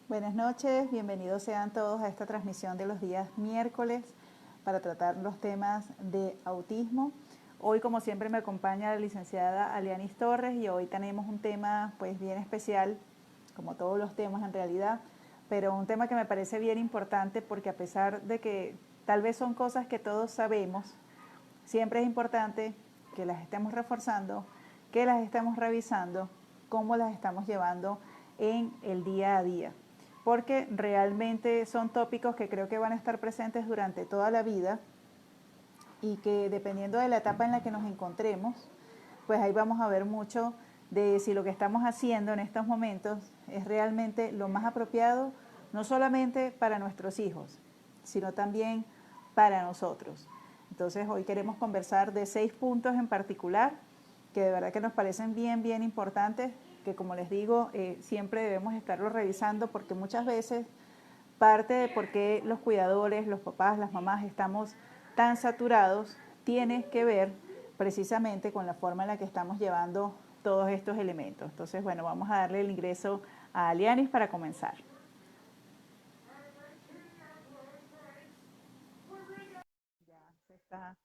Buenas noches, bienvenidos sean todos a esta transmisión de los días miércoles para tratar los temas de autismo. Hoy, como siempre, me acompaña la licenciada Alianis Torres y hoy tenemos un tema pues bien especial, como todos los temas en realidad, pero un tema que me parece bien importante porque a pesar de que tal vez son cosas que todos sabemos, siempre es importante que las estemos reforzando, que las estemos revisando, cómo las estamos llevando en el día a día, porque realmente son tópicos que creo que van a estar presentes durante toda la vida y que dependiendo de la etapa en la que nos encontremos, pues ahí vamos a ver mucho de si lo que estamos haciendo en estos momentos es realmente lo más apropiado, no solamente para nuestros hijos, sino también para nosotros. Entonces hoy queremos conversar de 6 puntos en particular que de verdad que nos parecen bien importantes, que como les digo, siempre debemos estarlo revisando porque muchas veces parte de por qué los cuidadores, los papás, las mamás estamos tan saturados tiene que ver precisamente con la forma en la que estamos llevando todos estos elementos. Entonces, bueno, vamos a darle el ingreso a Alianis para comenzar. Ya se está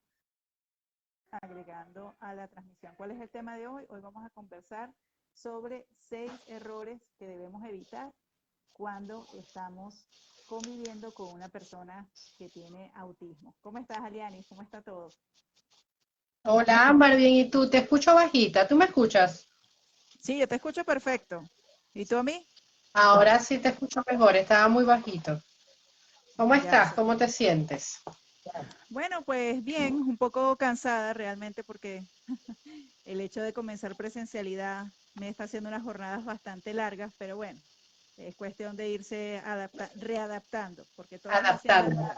agregando a la transmisión. ¿Cuál es el tema de hoy? Hoy vamos a conversar sobre 6 errores que debemos evitar cuando estamos conviviendo con una persona que tiene autismo. ¿Cómo estás, Alianis? ¿Cómo está todo? Hola Ámbar, bien, ¿y tú? Te escucho bajita, ¿tú me escuchas? Sí, yo te escucho perfecto. ¿Y tú a mí? Ahora sí te escucho mejor, estaba muy bajito. ¿Cómo Ya estás? sé. ¿Cómo te sientes? Bueno, pues bien, un poco cansada realmente porque el hecho de comenzar presencialidad me está haciendo unas jornadas bastante largas, pero bueno, es cuestión de irse readaptando, porque todos naciendo Adaptando.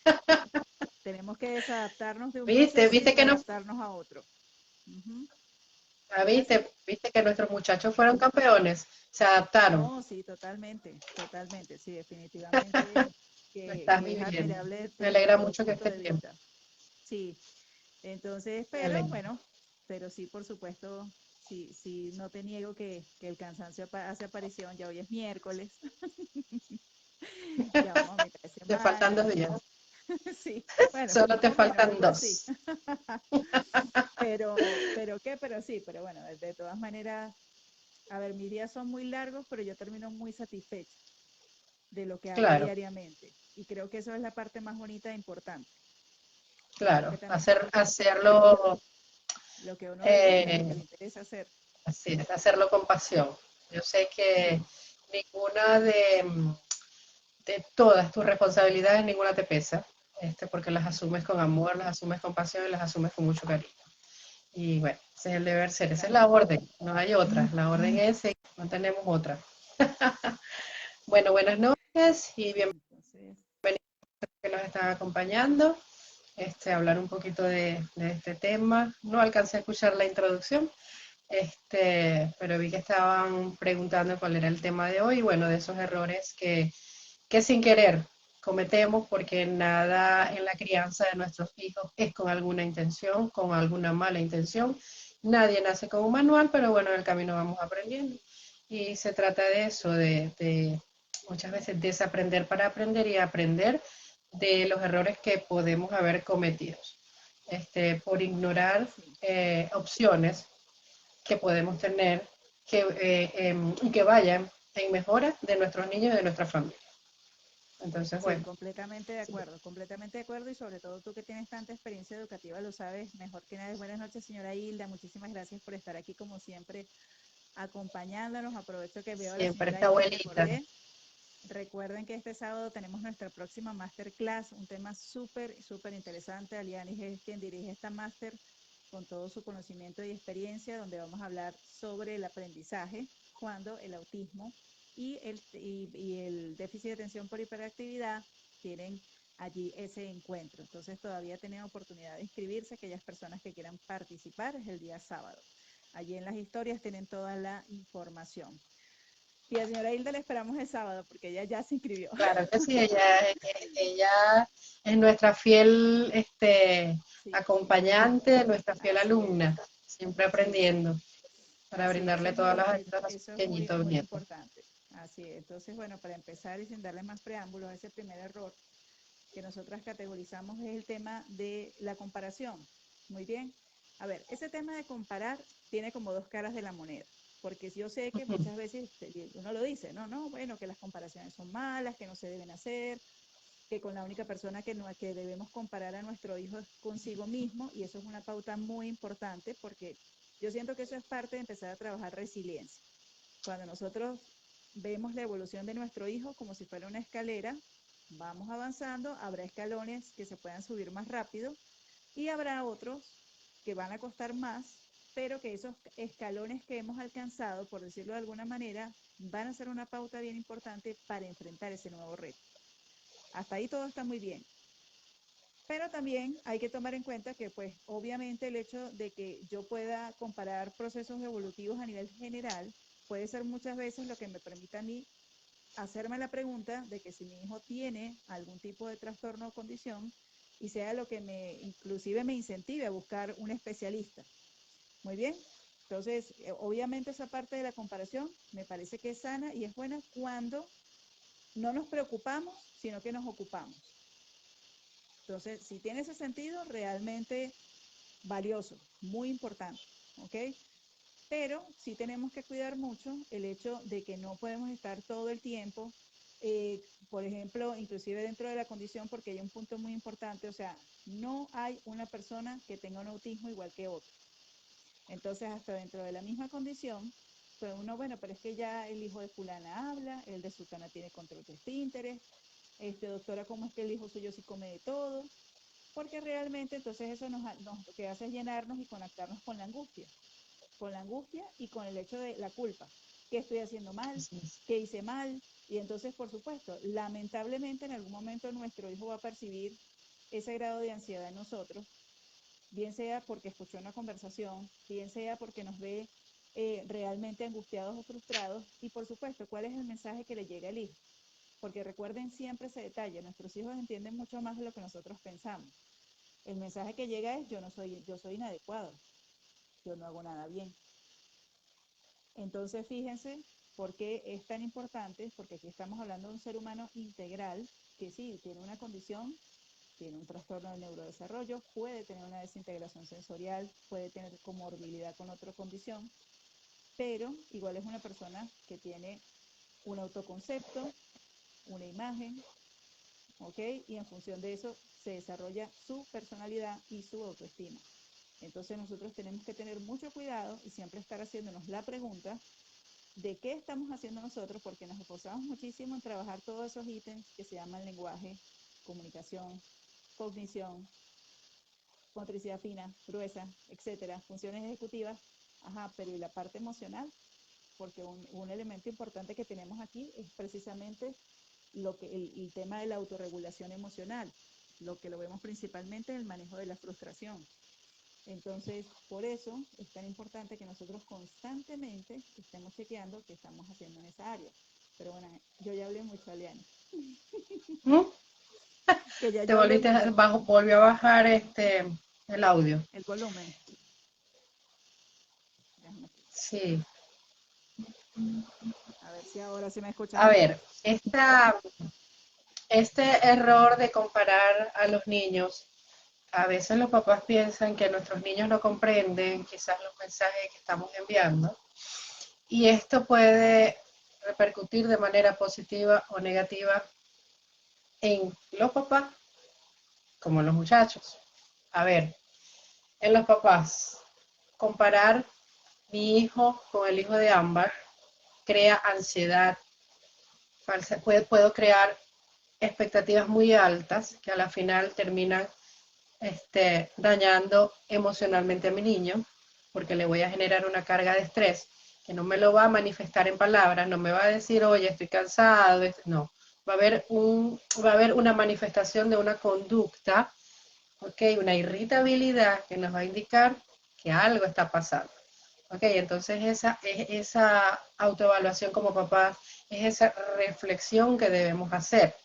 igual. Tenemos que desadaptarnos de un ¿Viste? proceso y ¿Viste que no? readaptarnos a otro. Uh-huh. ¿Es así? ¿Viste que nuestros muchachos fueron campeones? Se adaptaron. No, sí, totalmente, sí, definitivamente Lo estás que es viviendo. admirable Me desde alegra todo mucho que punto estés de bien. vista. Sí, entonces, Me pero alegra. bueno, pero sí, por supuesto, sí, sí, no te niego que el cansancio hace aparición, ya hoy es miércoles, ya vamos a mitad de Te faltan semana, 2 días. sí, bueno, Solo te más o menos, faltan algo así, 2. pero sí, pero bueno, de todas maneras, a ver, mis días son muy largos, pero yo termino muy satisfecha de lo que hago Claro, diariamente. Y creo que eso es la parte más bonita e importante, que creo claro. que también es Hacerlo, lo que a uno le gusta, lo que le eh, interesa hacer. así es, hacerlo con pasión. Yo sé que Sí, ninguna de todas tus responsabilidades, ninguna te pesa, porque las asumes con amor, las asumes con pasión y las asumes con mucho cariño. Y bueno, ese es el deber ser, esa es la totalmente. orden, no hay otra. La orden es esa, no tenemos otra. Bueno, buenas noches y bienvenidos Entonces, que nos están acompañando. Hablar un poquito de este tema. No alcancé a escuchar la introducción, pero vi que estaban preguntando cuál era el tema de hoy y bueno, de esos errores que sin querer cometemos porque nada en la crianza de nuestros hijos es con alguna intención, con alguna mala intención. Nadie nace con un manual, pero bueno, en el camino vamos aprendiendo. Y se trata de eso, de muchas veces desaprender para aprender y aprender de los errores que podemos haber cometido, por ignorar sí, opciones que podemos tener y que vayan en mejora de nuestros niños y de nuestra familia. Entonces, sí, bueno, completamente de acuerdo y sobre todo tú que tienes tanta experiencia educativa lo sabes mejor que nadie. Buenas noches, señora Hilda, muchísimas gracias por estar aquí como siempre acompañándonos. Aprovecho que veo a la siempre señora esta Hilda y me abuelita. acordé. Recuerden que este sábado tenemos nuestra próxima masterclass, un tema súper interesante. Alianis es quien dirige esta máster con todo su conocimiento y experiencia, donde vamos a hablar sobre el aprendizaje cuando el autismo y el déficit de atención por hiperactividad tienen allí ese encuentro. Entonces todavía tienen oportunidad de inscribirse, aquellas personas que quieran participar, es el día sábado. Allí en las historias tienen toda la información. Y a señora Hilda le esperamos el sábado porque ella ya se inscribió. Claro que sí, ella es nuestra fiel Sí, acompañante, nuestra fiel así es. alumna, siempre Sí, aprendiendo para así es. brindarle todas las ayudas a sus Eso es pequeñitos muy nietos. importante. Así es. Entonces, bueno, para empezar y sin darle más preámbulos a ese primer error que nosotras categorizamos es el tema de la comparación. Muy bien. A ver, ese tema de comparar tiene como dos caras de la moneda, porque yo sé que muchas veces uno lo dice, no, no, bueno, que las comparaciones son malas, que no se deben hacer, que con la única persona que, no, que debemos comparar a nuestro hijo es consigo mismo, y eso es una pauta muy importante porque yo siento que eso es parte de empezar a trabajar resiliencia. Cuando nosotros vemos la evolución de nuestro hijo como si fuera una escalera, vamos avanzando, habrá escalones que se puedan subir más rápido y habrá otros que van a costar más, pero que esos escalones que hemos alcanzado, por decirlo de alguna manera, van a ser una pauta bien importante para enfrentar ese nuevo reto. Hasta ahí todo está muy bien. Pero también hay que tomar en cuenta que, pues, obviamente el hecho de que yo pueda comparar procesos evolutivos a nivel general puede ser muchas veces lo que me permita a mí hacerme la pregunta de que si mi hijo tiene algún tipo de trastorno o condición y sea lo que inclusive me incentive a buscar un especialista. Muy bien. Entonces, obviamente esa parte de la comparación me parece que es sana y es buena cuando no nos preocupamos, sino que nos ocupamos. Entonces, si tiene ese sentido, realmente valioso, muy importante, ¿ok? Pero sí tenemos que cuidar mucho el hecho de que no podemos estar todo el tiempo, por ejemplo, inclusive dentro de la condición, porque hay un punto muy importante, o sea, no hay una persona que tenga un autismo igual que otra. Entonces, hasta dentro de la misma condición, pues uno, bueno, pero es que ya el hijo de fulana habla, el de sultana tiene control de esfínteres, doctora, ¿cómo es que el hijo suyo sí come de todo? Porque realmente entonces eso lo que hace es llenarnos y conectarnos con la angustia y con el hecho de la culpa. ¿Qué estoy haciendo mal? ¿Qué hice mal? Y entonces, por supuesto, lamentablemente en algún momento nuestro hijo va a percibir ese grado de ansiedad en nosotros, bien sea porque escuchó una conversación, bien sea porque nos ve realmente angustiados o frustrados, y por supuesto, ¿cuál es el mensaje que le llega al hijo? Porque recuerden siempre ese detalle, nuestros hijos entienden mucho más de lo que nosotros pensamos. El mensaje que llega es yo soy inadecuado, yo no hago nada bien. Entonces, fíjense por qué es tan importante, porque aquí estamos hablando de un ser humano integral que sí, tiene una condición, tiene un trastorno de neurodesarrollo, puede tener una desintegración sensorial, puede tener comorbilidad con otra condición, pero igual es una persona que tiene un autoconcepto, una imagen, ¿ok? Y en función de eso se desarrolla su personalidad y su autoestima. Entonces nosotros tenemos que tener mucho cuidado y siempre estar haciéndonos la pregunta de qué estamos haciendo nosotros, porque nos esforzamos muchísimo en trabajar todos esos ítems que se llaman lenguaje, comunicación, cognición, motricidad fina, gruesa, etcétera, funciones ejecutivas. Ajá, pero ¿y la parte emocional? Porque un elemento importante que tenemos aquí es precisamente el tema de la autorregulación emocional, lo que lo vemos principalmente en el manejo de la frustración. Entonces, por eso es tan importante que nosotros constantemente estemos chequeando qué estamos haciendo en esa área. Pero bueno, yo ya hablé mucho, Aliani. ¿Mm? Que ya Te yo hablé volviste, mucho. volvió a bajar el audio. El volumen. Déjame Sí. a ver si ahora sí me escuchas A mejor. ver, este error de comparar a los niños, a veces los papás piensan que nuestros niños no comprenden quizás los mensajes que estamos enviando, y esto puede repercutir de manera positiva o negativa en los papás como en los muchachos. A ver, en los papás, comparar mi hijo con el hijo de Ámbar crea ansiedad, puedo crear expectativas muy altas que a la final terminan dañando emocionalmente a mi niño, porque le voy a generar una carga de estrés que no me lo va a manifestar en palabras, no me va a decir, oye, estoy cansado, no. Va a haber una manifestación de una conducta, ¿ok? Una irritabilidad que nos va a indicar que algo está pasando. Ok, entonces esa autoevaluación como papás es esa reflexión que debemos hacer.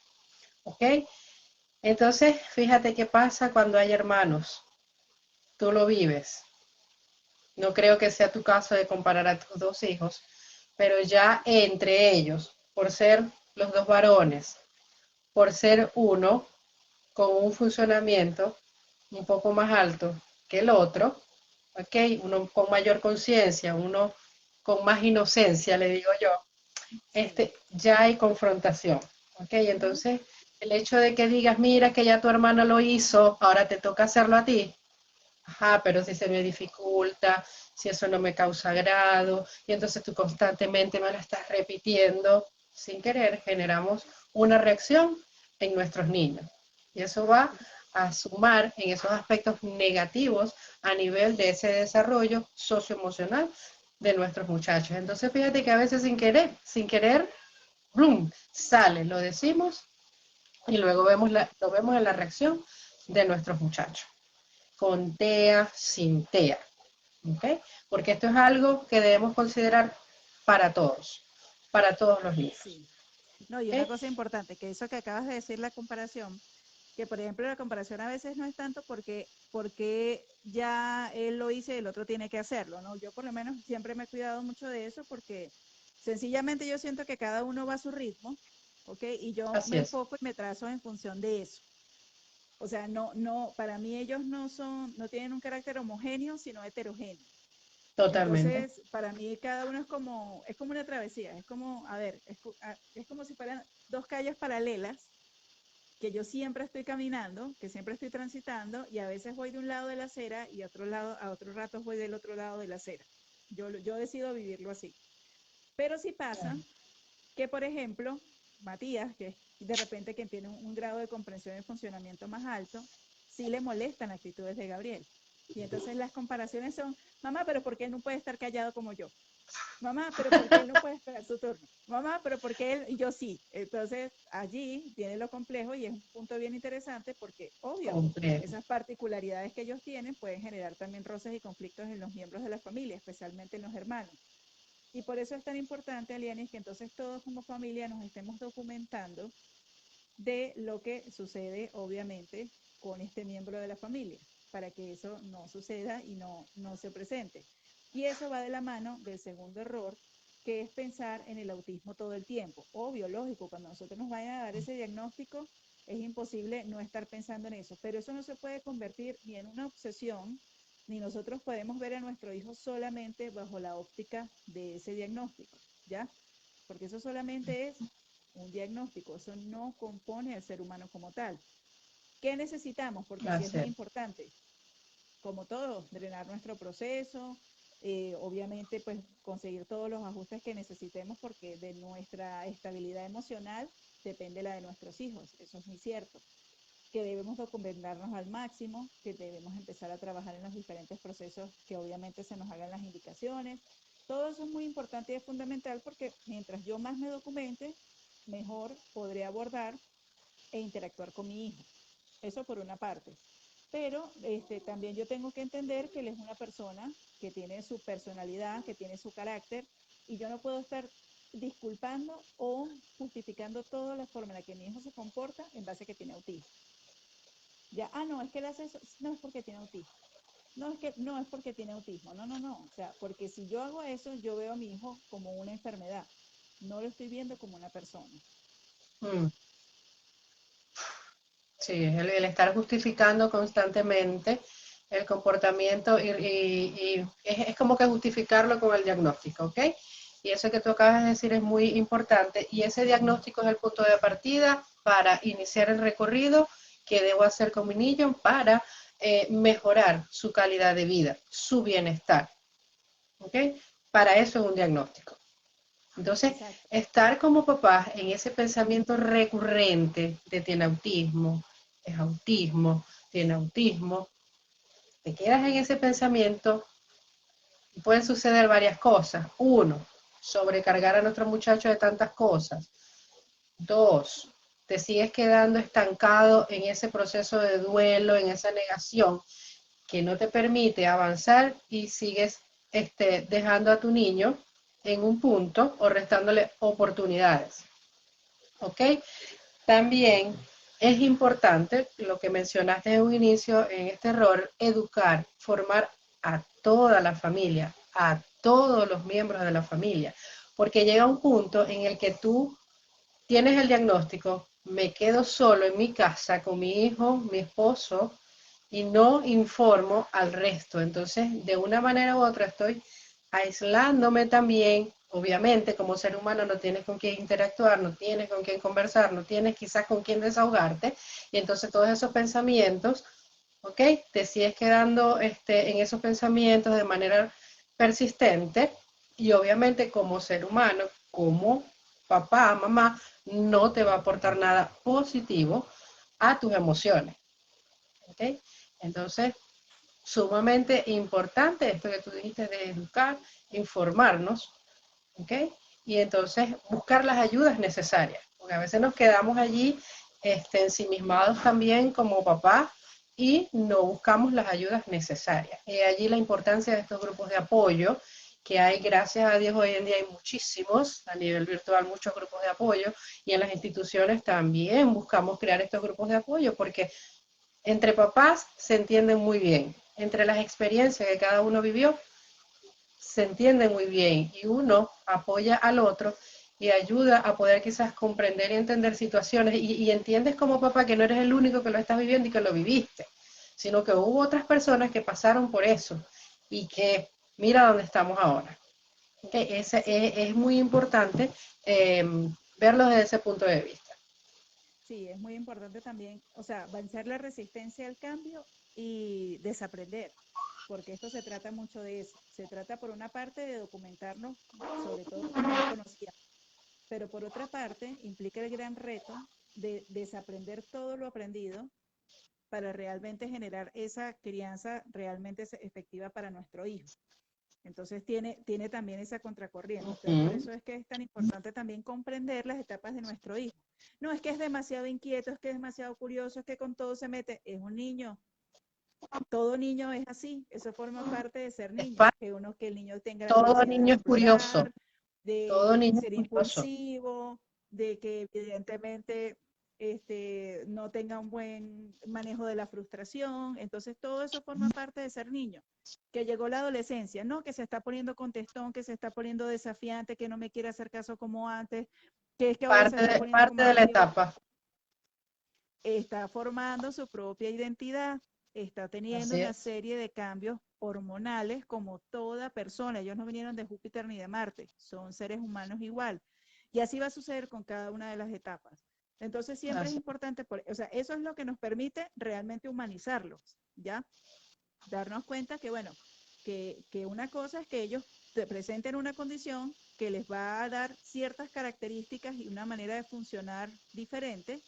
Ok, entonces fíjate qué pasa cuando hay hermanos. Tú lo vives. No creo que sea tu caso de comparar a tus dos hijos, pero ya entre ellos. por ser los dos varones, por ser uno con un funcionamiento un poco más alto que el otro, ¿ok? Uno con mayor conciencia, uno con más inocencia, le digo yo, Sí. ya hay confrontación, ¿ok? Entonces, el hecho de que digas, mira que ya tu hermana lo hizo, ahora te toca hacerlo a ti, ajá, pero si se me dificulta, si eso no me causa agrado, y entonces tú constantemente me lo estás repitiendo, sin querer generamos una reacción en nuestros niños. Y eso va a sumar en esos aspectos negativos a nivel de ese desarrollo socioemocional de nuestros muchachos. Entonces fíjate que a veces sin querer, ¡blum!, sale, lo decimos y luego lo vemos en la reacción de nuestros muchachos con TEA, sin TEA, ¿ok? Porque esto es algo que debemos considerar para todos los niños, Sí. No, y una ¿ok? cosa importante, que eso que acabas de decir, la comparación, que por ejemplo la comparación a veces no es tanto porque ya él lo hizo y el otro tiene que hacerlo, ¿no? Yo por lo menos siempre me he cuidado mucho de eso porque sencillamente yo siento que cada uno va a su ritmo, ¿ok? Y yo Así me es, enfoco y me trazo en función de eso. O sea, para mí ellos no tienen un carácter homogéneo, sino heterogéneo. totalmente, Entonces, para mí cada uno es como una travesía, es como, a ver, es como si fueran dos calles paralelas que yo siempre estoy caminando, que siempre estoy transitando y a veces voy de un lado de la acera y a otro rato voy del otro lado de la acera. Yo decido vivirlo así. Pero sí pasa que, por ejemplo, Matías, que de repente que tiene un grado de comprensión y funcionamiento más alto, sí le molestan actitudes de Gabriel. Y entonces las comparaciones son, mamá, pero ¿por qué él no puede estar callado como yo? Mamá, pero ¿por qué él no puede esperar su turno? Mamá, pero ¿por qué él y yo sí? Entonces allí tiene lo complejo y es un punto bien interesante porque, obvio, completo, esas particularidades que ellos tienen pueden generar también roces y conflictos en los miembros de la familia, especialmente en los hermanos. Y por eso es tan importante, Alianis, que entonces todos como familia nos estemos documentando de lo que sucede, obviamente, con este miembro de la familia, para que eso no suceda y no se presente. Y eso va de la mano del segundo error, que es pensar en el autismo todo el tiempo. Obvio, lógico, cuando nosotros nos vayan a dar ese diagnóstico, es imposible no estar pensando en eso, pero eso no se puede convertir ni en una obsesión, ni nosotros podemos ver a nuestro hijo solamente bajo la óptica de ese diagnóstico, ¿ya? Porque eso solamente es un diagnóstico, eso no compone al ser humano como tal. ¿Qué necesitamos? Porque sí es así muy es, importante, como todo, drenar nuestro proceso, obviamente pues conseguir todos los ajustes que necesitemos porque de nuestra estabilidad emocional depende la de nuestros hijos, eso es muy cierto, que debemos documentarnos al máximo, que debemos empezar a trabajar en los diferentes procesos que obviamente se nos hagan las indicaciones. Todo eso es muy importante y es fundamental porque mientras yo más me documente, mejor podré abordar e interactuar con mi hijo. Eso por una parte. Pero también yo tengo que entender que él es una persona que tiene su personalidad, que tiene su carácter, y yo no puedo estar disculpando o justificando toda la forma en la que mi hijo se comporta en base a que tiene autismo. Ya, no, es que él hace eso, no es porque tiene autismo. No, es que no es porque tiene autismo. No, no, no. O sea, porque si yo hago eso, yo veo a mi hijo como una enfermedad. No lo estoy viendo como una persona. mm, sí, el estar justificando constantemente el comportamiento y es como que justificarlo con el diagnóstico, ¿ok? Y eso que tú acabas de decir es muy importante y ese diagnóstico es el punto de partida para iniciar el recorrido que debo hacer con mi niño para mejorar su calidad de vida, su bienestar, ¿ok? Para eso es un diagnóstico. Entonces, Exacto. estar como papás en ese pensamiento recurrente de tiene autismo, es autismo, tiene autismo, te quedas en ese pensamiento y pueden suceder varias cosas. Uno, sobrecargar a nuestro muchacho de tantas cosas. Dos, te sigues quedando estancado en ese proceso de duelo, en esa negación que no te permite avanzar y sigues dejando a tu niño en un punto o restándole oportunidades. ¿Ok? También es importante, lo que mencionaste en un inicio, en este error, educar, formar a toda la familia, a todos los miembros de la familia, porque llega un punto en el que tú tienes el diagnóstico, me quedo solo en mi casa con mi hijo, mi esposo, y no informo al resto. Entonces, de una manera u otra estoy aislándome también. Obviamente, como ser humano no tienes con quién interactuar, no tienes con quién conversar, no tienes quizás con quién desahogarte, y entonces todos esos pensamientos, ¿ok? Te sigues quedando en esos pensamientos de manera persistente, y obviamente como ser humano, como papá, mamá, no te va a aportar nada positivo a tus emociones, ¿ok? Entonces, sumamente importante esto que tú dijiste de educar, informarnos, ¿ok? Y entonces buscar las ayudas necesarias, porque a veces nos quedamos allí ensimismados también como papás y no buscamos las ayudas necesarias. Y allí la importancia de estos grupos de apoyo, que hay, gracias a Dios, hoy en día hay muchísimos, a nivel virtual, muchos grupos de apoyo, y en las instituciones también buscamos crear estos grupos de apoyo, porque entre papás se entienden muy bien, entre las experiencias que cada uno vivió, se entienden muy bien y uno apoya al otro y ayuda a poder quizás comprender y entender situaciones y entiendes como papá que no eres el único que lo estás viviendo y que lo viviste, sino que hubo otras personas que pasaron por eso y que mira dónde estamos ahora. Okay, es muy importante eh, verlo desde ese punto de vista. Sí, es muy importante también, o sea, vencer la resistencia al cambio y desaprender, porque esto se trata mucho de eso. Se trata por una parte de documentarnos sobre todo lo que no conocíamos, pero por otra parte implica el gran reto de desaprender todo lo aprendido para realmente generar esa crianza realmente efectiva para nuestro hijo. Entonces tiene también esa contracorriente. Entonces por Uh-huh. eso es que es tan importante también comprender las etapas de nuestro hijo. No es que es demasiado inquieto, es que es demasiado curioso, es que con todo se mete. Es un niño. Todo niño es así. Eso forma parte de ser niño. Que el niño tenga la Todo curiosidad de niño es curioso, explorar, todo de niño es ser curioso. impulsivo, de que evidentemente no tenga un buen manejo de la frustración. Entonces, todo eso forma parte de ser niño. Que llegó la adolescencia, ¿no? Que se está poniendo contestón, que se está poniendo desafiante, que no me quiere hacer caso como antes, que es que ahora se está poniendo Parte como de la agresivo. etapa. Está formando su propia identidad, está teniendo Así una es. serie de cambios hormonales como toda persona. Ellos no vinieron de Júpiter ni de Marte, son seres humanos igual. Y así va a suceder con cada una de las etapas. Entonces siempre es Así. importante, o sea, eso es lo que nos permite realmente humanizarlos, ¿ya? Darnos cuenta que, bueno, que una cosa es que ellos te presenten una condición que les va a dar ciertas características y una manera de funcionar diferente,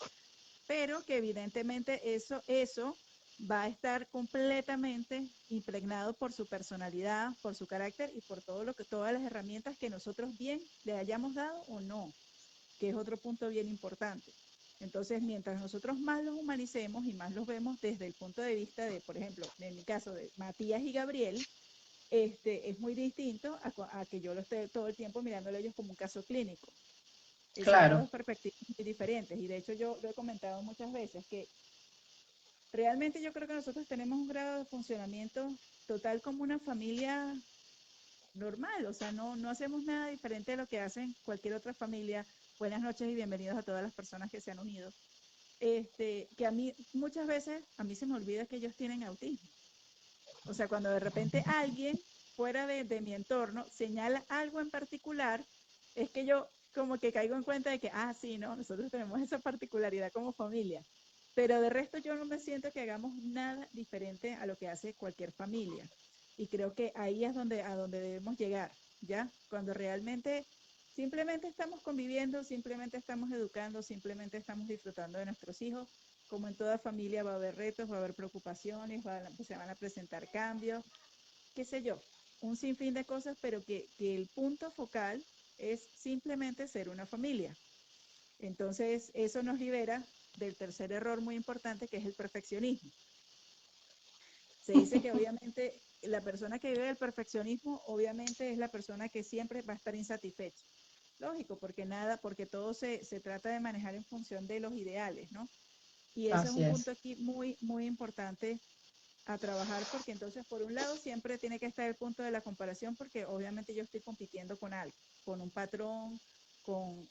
pero que evidentemente eso va a estar completamente impregnado por su personalidad, por su carácter y por todas las herramientas que nosotros bien le hayamos dado o no, que es otro punto bien importante. Entonces, mientras nosotros más los humanicemos y más los vemos desde el punto de vista de, por ejemplo, en mi caso de Matías y Gabriel, es muy distinto a que yo lo esté todo el tiempo mirándole a ellos como un caso clínico. Son Claro, dos perspectivas muy diferentes y de hecho yo lo he comentado muchas veces que realmente yo creo que nosotros tenemos un grado de funcionamiento total como una familia normal, o sea, no hacemos nada diferente de lo que hacen cualquier otra familia. Buenas noches y bienvenidos a todas las personas que se han unido. Que a mí muchas veces a mí se me olvida que ellos tienen autismo. O sea, cuando de repente alguien fuera de mi entorno señala algo en particular, es que yo como que caigo en cuenta de que, sí, no, nosotros tenemos esa particularidad como familia. Pero de resto yo no me siento que hagamos nada diferente a lo que hace cualquier familia. Y creo que ahí es a donde debemos llegar, ¿ya? Cuando realmente simplemente estamos conviviendo, simplemente estamos educando, simplemente estamos disfrutando de nuestros hijos. Como en toda familia va a haber retos, va a haber preocupaciones, se van a presentar cambios, qué sé yo, un sinfín de cosas, pero que el punto focal es simplemente ser una familia. Entonces, eso nos libera del tercer error muy importante, que es el perfeccionismo. Se dice que obviamente la persona que vive el perfeccionismo, obviamente es la persona que siempre va a estar insatisfecha. Lógico, porque todo se trata de manejar en función de los ideales, ¿no? Y ese es así un es. punto aquí muy, muy importante a trabajar, porque entonces por un lado siempre tiene que estar el punto de la comparación, porque obviamente yo estoy compitiendo con algo, con un patrón, con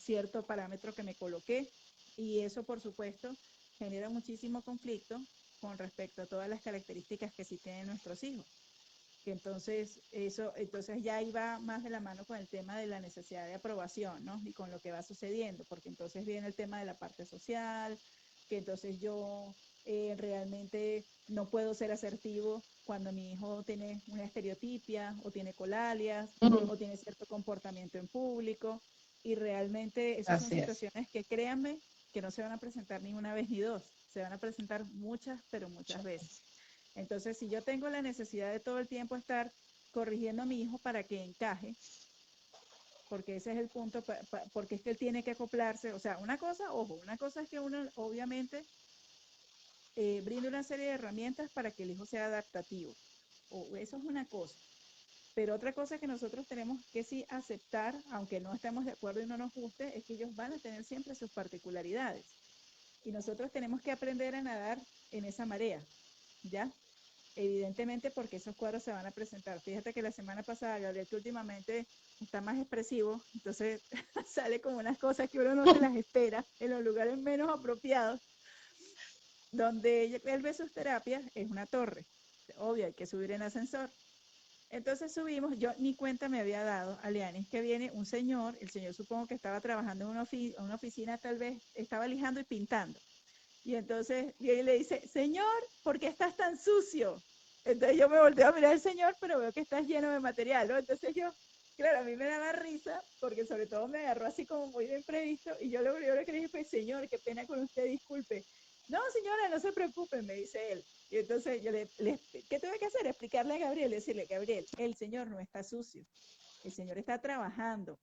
cierto parámetro que me coloqué, y eso por supuesto genera muchísimo conflicto con respecto a todas las características que sí tienen nuestros hijos. Que entonces eso, entonces ya iba más de la mano con el tema de la necesidad de aprobación, ¿no? Y con lo que va sucediendo, porque entonces viene el tema de la parte social, que entonces yo realmente no puedo ser asertivo cuando mi hijo tiene una estereotipia o tiene colalias o tiene cierto comportamiento en público, y realmente esas son Así es. situaciones que, créanme, que no se van a presentar ni una vez ni dos, se van a presentar muchas, pero muchas veces. Entonces, si yo tengo la necesidad de todo el tiempo estar corrigiendo a mi hijo para que encaje, porque ese es el punto, porque es que él tiene que acoplarse, o sea, una cosa, ojo, una cosa es que uno obviamente brinde una serie de herramientas para que el hijo sea adaptativo, o eso es una cosa, pero otra cosa que nosotros tenemos que sí aceptar, aunque no estemos de acuerdo y no nos guste, es que ellos van a tener siempre sus particularidades, y nosotros tenemos que aprender a nadar en esa marea, ¿ya? Evidentemente porque esos cuadros se van a presentar. Fíjate que la semana pasada Gabriel, que últimamente está más expresivo, entonces sale con unas cosas que uno no se las espera en los lugares menos apropiados, donde él ve sus terapias, es una torre, obvio, hay que subir en ascensor. Entonces subimos, yo ni cuenta me había dado, Aleanis, que viene un señor, el señor supongo que estaba trabajando en una oficina, tal vez estaba lijando y pintando. Y entonces viene y le dice, señor, ¿por qué estás tan sucio? Entonces yo me volteo a mirar al señor, pero veo que estás lleno de material, ¿no? Entonces yo, claro, a mí me daba risa, porque sobre todo me agarró así como muy de imprevisto, y yo lo primero que le dije fue, señor, qué pena con usted, disculpe. No, señora, no se preocupe, me dice él. Y entonces yo ¿qué tuve que hacer? Explicarle a Gabriel, decirle, Gabriel, el señor no está sucio, el señor está trabajando,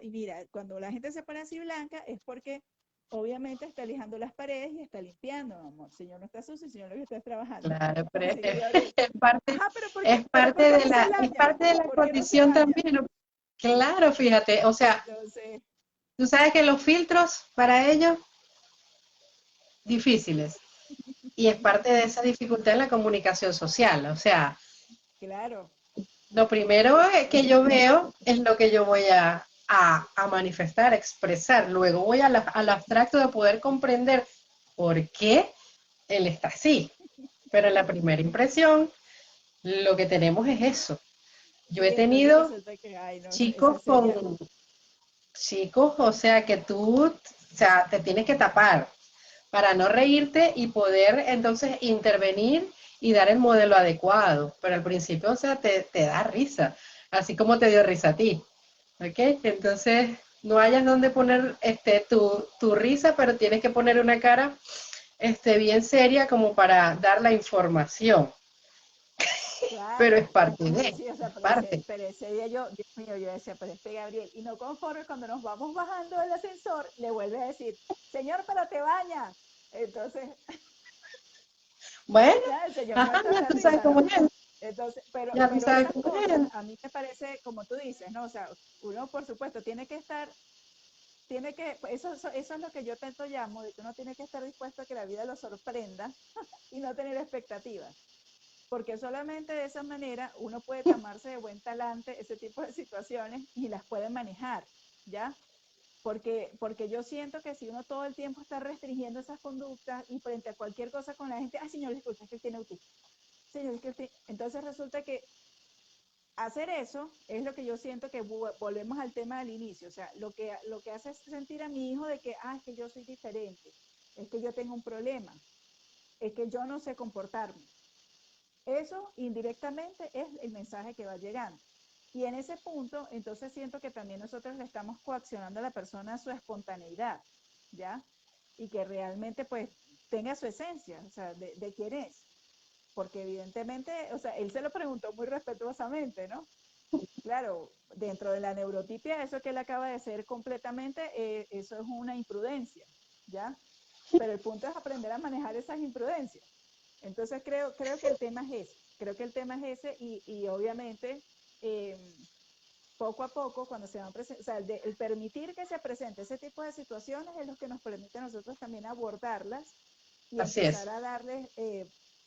y mira, cuando la gente se pone así blanca es porque obviamente está lijando las paredes y está limpiando, amor. El señor no está sucio, el señor lo que está trabajando. Claro, pero Así que Gabriel, es parte, ajá, pero ¿por qué no se es baña? parte de la ¿Por qué no se condición baña? también, ¿no? Claro, fíjate, o sea, Entonces, tú sabes que los filtros para ellos difíciles y es parte de esa dificultad en la comunicación social, o sea, claro, lo primero que yo veo es lo que yo voy a manifestar, a expresar, luego voy al abstracto de poder comprender por qué él está así, pero en la primera impresión lo que tenemos es eso. Yo he sí, entonces tenido resulta que, ay, no, esa chicos sería, con chicos, o sea, que tú, o sea, te tienes que tapar para no reírte y poder entonces intervenir y dar el modelo adecuado. Pero al principio, o sea, te da risa, así como te dio risa a ti. ¿Ok? Entonces, no hayas donde poner tu risa, pero tienes que poner una cara bien seria como para dar la información. Pero es claro. parte Sí, de, sí, o sea, es parte. pero ese día yo, Dios mío, yo decía, pero este Gabriel, y no conforme, cuando nos vamos bajando del ascensor, le vuelve a decir, señor, pero te bañas. Entonces, Bueno, ya el señor ajá, muerto de ya la tú sabes risa, cómo ¿no? es. Entonces, Ya tú pero sabes esas cómo cosas es. a mí me parece, como tú dices, ¿no? O sea, uno por supuesto tiene que estar, eso es lo que yo tanto llamo, de que uno tiene que estar dispuesto a que la vida lo sorprenda y no tener expectativas, porque solamente de esa manera uno puede tomarse de buen talante ese tipo de situaciones y las puede manejar, ¿ya? Porque yo siento que si uno todo el tiempo está restringiendo esas conductas y frente a cualquier cosa con la gente, ah, señor, disculpe, es que él tiene autismo. Señor, es que entonces resulta que hacer eso es lo que yo siento que volvemos al tema del inicio, o sea, lo que hace es sentir a mi hijo de que, ah, es que yo soy diferente, es que yo tengo un problema, es que yo no sé comportarme. Eso indirectamente es el mensaje que va llegando. Y en ese punto, entonces siento que también nosotros le estamos coaccionando a la persona a su espontaneidad, ¿ya? Y que realmente pues tenga su esencia, o sea, de quién es. Porque evidentemente, o sea, él se lo preguntó muy respetuosamente, ¿no? Claro, dentro de la neurotipia, eso que él acaba de ser completamente, eso es una imprudencia, ¿ya? Pero el punto es aprender a manejar esas imprudencias. Entonces creo que el tema es ese, creo que el tema es ese y obviamente eh, poco a poco cuando se van presentando, o sea, el permitir que se presente ese tipo de situaciones es lo que nos permite a nosotros también abordarlas y Así empezar es. a darles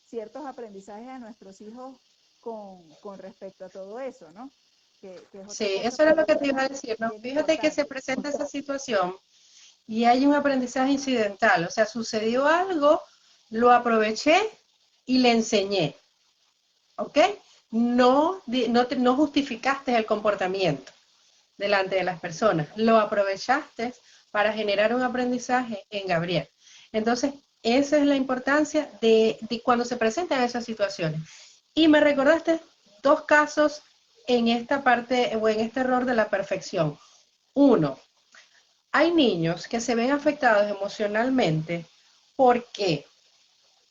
ciertos aprendizajes a nuestros hijos con respecto a todo eso, ¿no? que es otra Sí, cosa eso era lo que te iba a bien, decir, ¿no? bien Fíjate que se importante. presenta esa situación y hay un aprendizaje incidental, o sea, sucedió algo, lo aproveché y le enseñé, ¿ok? No justificaste el comportamiento delante de las personas, lo aprovechaste para generar un aprendizaje en Gabriel. Entonces, esa es la importancia de cuando se presentan esas situaciones. Y me recordaste dos casos en esta parte o en este error de la perfección. Uno, hay niños que se ven afectados emocionalmente porque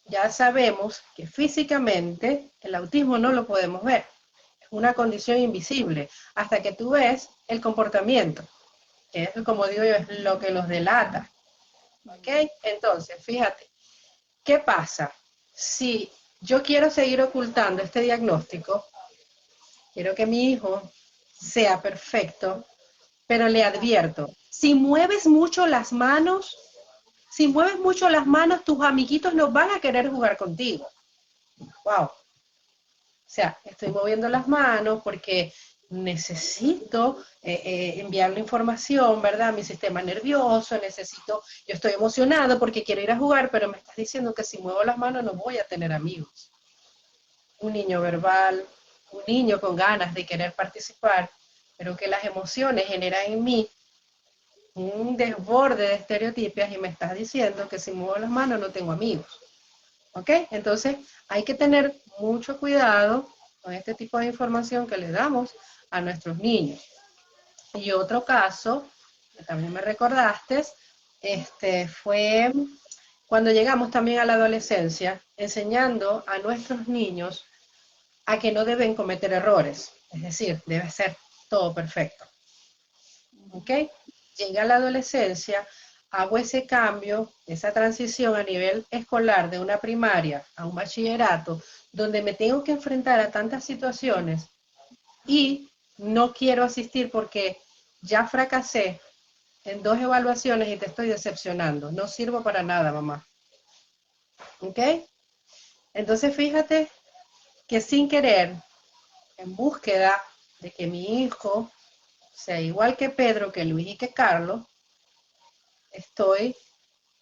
ya sabemos que físicamente el autismo no lo podemos ver. Es una condición invisible hasta que tú ves el comportamiento, que es, como digo yo, es lo que los delata. ¿Ok? Entonces, fíjate, ¿qué pasa? Si yo quiero seguir ocultando este diagnóstico, quiero que mi hijo sea perfecto, pero le advierto, si mueves mucho las manos, tus amiguitos no van a querer jugar contigo. Wow. O sea, estoy moviendo las manos porque necesito enviarle información, ¿verdad? A mi sistema nervioso, yo estoy emocionado porque quiero ir a jugar, pero me estás diciendo que si muevo las manos no voy a tener amigos. Un niño verbal, un niño con ganas de querer participar, pero que las emociones generan en mí un desborde de estereotipias y me estás diciendo que si muevo las manos no tengo amigos. ¿Ok? Entonces hay que tener mucho cuidado con este tipo de información que le damos a nuestros niños. Y otro caso, que también me recordaste, fue cuando llegamos también a la adolescencia, enseñando a nuestros niños a que no deben cometer errores, es decir, debe ser todo perfecto. ¿Ok? Llega la adolescencia, hago ese cambio, esa transición a nivel escolar de una primaria a un bachillerato, donde me tengo que enfrentar a tantas situaciones y no quiero asistir porque ya fracasé en 2 evaluaciones y te estoy decepcionando. No sirvo para nada, mamá. ¿Ok? Entonces fíjate que sin querer, en búsqueda de que mi hijo sea igual que Pedro, que Luis y que Carlos, estoy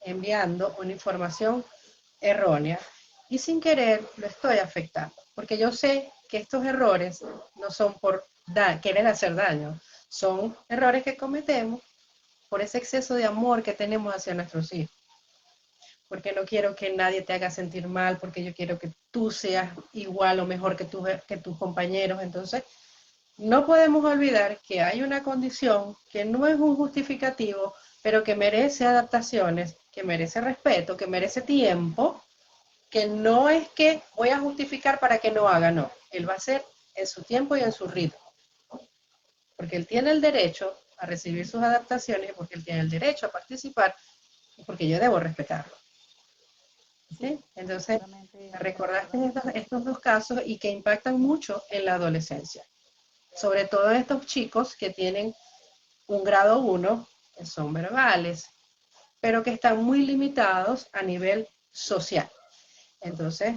enviando una información errónea y sin querer lo estoy afectando, porque yo sé que estos errores no son por querer hacer daño, son errores que cometemos por ese exceso de amor que tenemos hacia nuestros hijos, porque no quiero que nadie te haga sentir mal, porque yo quiero que tú seas igual o mejor que tus compañeros. Entonces, no podemos olvidar que hay una condición que no es un justificativo, pero que merece adaptaciones, que merece respeto, que merece tiempo, que no es que voy a justificar para que no haga, no. Él va a hacer en su tiempo y en su ritmo, porque él tiene el derecho a recibir sus adaptaciones, porque él tiene el derecho a participar y porque yo debo respetarlo. Sí, ¿Okay? Entonces, completamente de acuerdo recordaste en eso. estos dos casos y que impactan mucho en la adolescencia, sobre todo estos chicos que tienen un grado 1, que son verbales, pero que están muy limitados a nivel social. Entonces,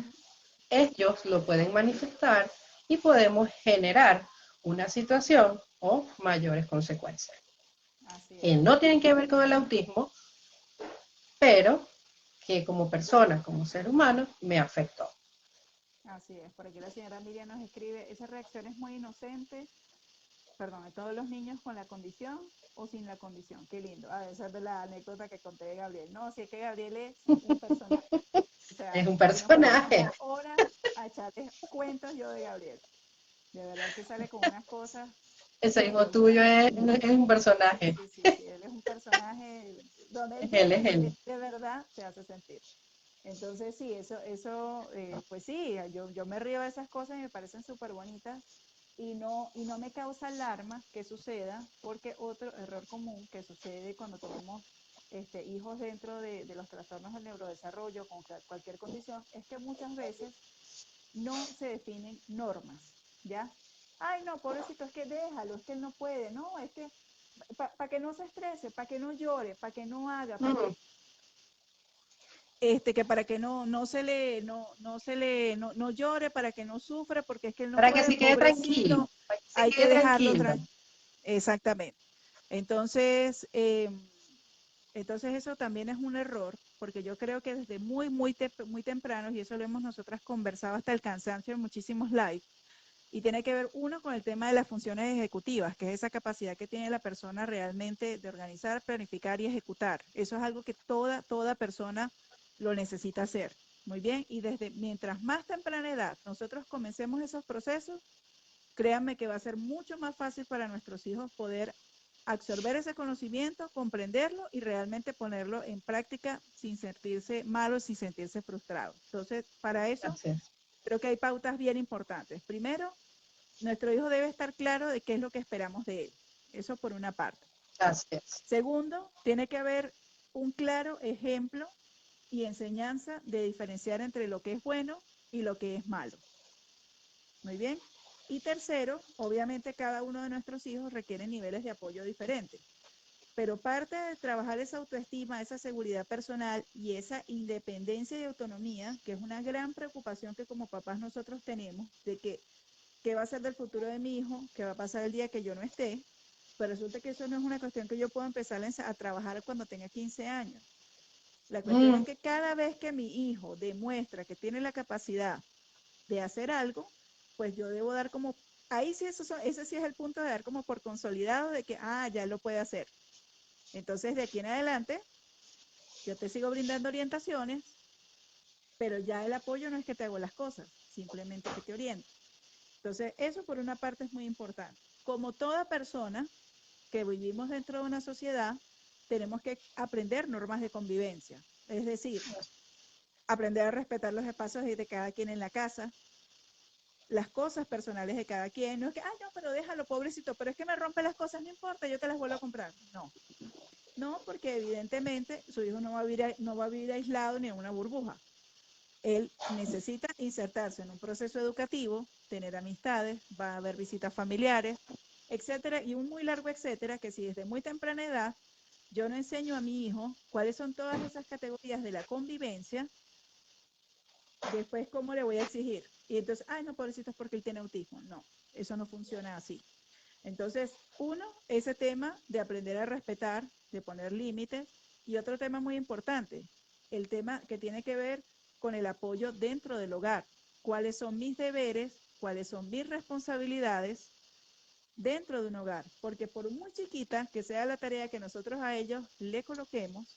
ellos lo pueden manifestar y podemos generar una situación o mayores consecuencias, Así que es. no tienen que ver con el autismo, pero que como persona, como ser humano, me afectó. Así es. Por aquí la señora Miriam nos escribe, esa reacción es muy inocente, perdón, de todos los niños con la condición o sin la condición. Qué lindo. A ver, esa es de la anécdota que conté de Gabriel. No, si es que Gabriel es un personaje. O Es sea, un aquí nos podemos personaje. echar horas a echarles cuentos yo de Gabriel. De verdad que sale con unas cosas Ese hijo tuyo brutales. es un personaje. Sí, sí, sí, él es un personaje, donde él Él llega, es él. de verdad se hace sentir. Entonces, sí, pues sí, yo me río de esas cosas y me parecen súper bonitas y no me causa alarma que suceda, porque otro error común que sucede cuando tenemos hijos dentro de los trastornos del neurodesarrollo con cualquier condición es que muchas veces no se definen normas, ¿ya? Ay, no, pobrecito, es que déjalo, es que él no puede, no, es que para que no se estrese, para que no llore, para que no haga, para Mm. que que para que no llore, para que no sufra, porque es que él no Para que puede, se quede tranquilo. pobrecito. hay que quede dejarlo tranquilo. exactamente. Entonces, entonces eso también es un error, porque yo creo que desde muy temprano, y eso lo hemos nosotras conversado hasta el cansancio en muchísimos lives, y tiene que ver uno con el tema de las funciones ejecutivas, que es esa capacidad que tiene la persona realmente de organizar, planificar y ejecutar. Eso es algo que toda persona lo necesita hacer. Muy bien, y desde mientras más temprana edad nosotros comencemos esos procesos, créanme que va a ser mucho más fácil para nuestros hijos poder absorber ese conocimiento, comprenderlo y realmente ponerlo en práctica sin sentirse malos, sin sentirse frustrados. Entonces, para eso, Así es, creo que hay pautas bien importantes. Primero, nuestro hijo debe estar claro de qué es lo que esperamos de él. Eso por una parte. así es. Segundo, tiene que haber un claro ejemplo y enseñanza de diferenciar entre lo que es bueno y lo que es malo. Muy bien. Y tercero, obviamente cada uno de nuestros hijos requiere niveles de apoyo diferentes, pero parte de trabajar esa autoestima, esa seguridad personal y esa independencia y autonomía, que es una gran preocupación que como papás nosotros tenemos, de que qué va a ser del futuro de mi hijo, qué va a pasar el día que yo no esté, pero resulta que eso no es una cuestión que yo puedo empezar a trabajar cuando tenga 15 años. La cuestión es Mm, que cada vez que mi hijo demuestra que tiene la capacidad de hacer algo, pues yo debo dar como, ahí sí, ese sí es el punto de dar como por consolidado de que, ya lo puede hacer. Entonces, de aquí en adelante, yo te sigo brindando orientaciones, pero ya el apoyo no es que te hago las cosas, simplemente que te oriento. Entonces, eso por una parte es muy importante. Como toda persona que vivimos dentro de una sociedad, tenemos que aprender normas de convivencia. Es decir, aprender a respetar los espacios de cada quien en la casa, las cosas personales de cada quien. No es que, no, pero déjalo, pobrecito, pero es que me rompe las cosas, no importa, yo te las vuelvo a comprar. No, no, porque evidentemente su hijo no va a vivir aislado ni en una burbuja. Él necesita insertarse en un proceso educativo, tener amistades, va a haber visitas familiares, etcétera, y un muy largo etcétera, que si desde muy temprana edad yo no enseño a mi hijo cuáles son todas esas categorías de la convivencia, después cómo le voy a exigir. Y entonces, no, pobrecito, es porque él tiene autismo. No, eso no funciona así. Entonces, uno, ese tema de aprender a respetar, de poner límites, y otro tema muy importante, el tema que tiene que ver con el apoyo dentro del hogar. ¿Cuáles son mis deberes? ¿Cuáles son mis responsabilidades dentro de un hogar? Porque por muy chiquita que sea la tarea que nosotros a ellos le coloquemos,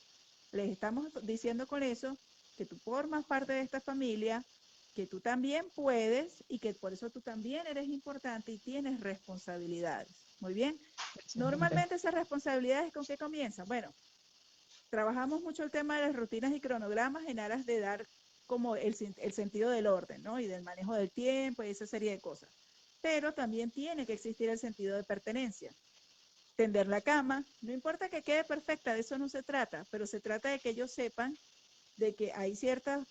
les estamos diciendo con eso que tú formas parte de esta familia, que tú también puedes y que por eso tú también eres importante y tienes responsabilidades. Muy bien. excelente. Normalmente esas responsabilidades, ¿con qué comienzan? Bueno, trabajamos mucho el tema de las rutinas y cronogramas en aras de dar como el sentido del orden, ¿no? Y del manejo del tiempo y esa serie de cosas. Pero también tiene que existir el sentido de pertenencia. Tender la cama, no importa que quede perfecta, de eso no se trata, pero se trata de que ellos sepan de que hay ciertas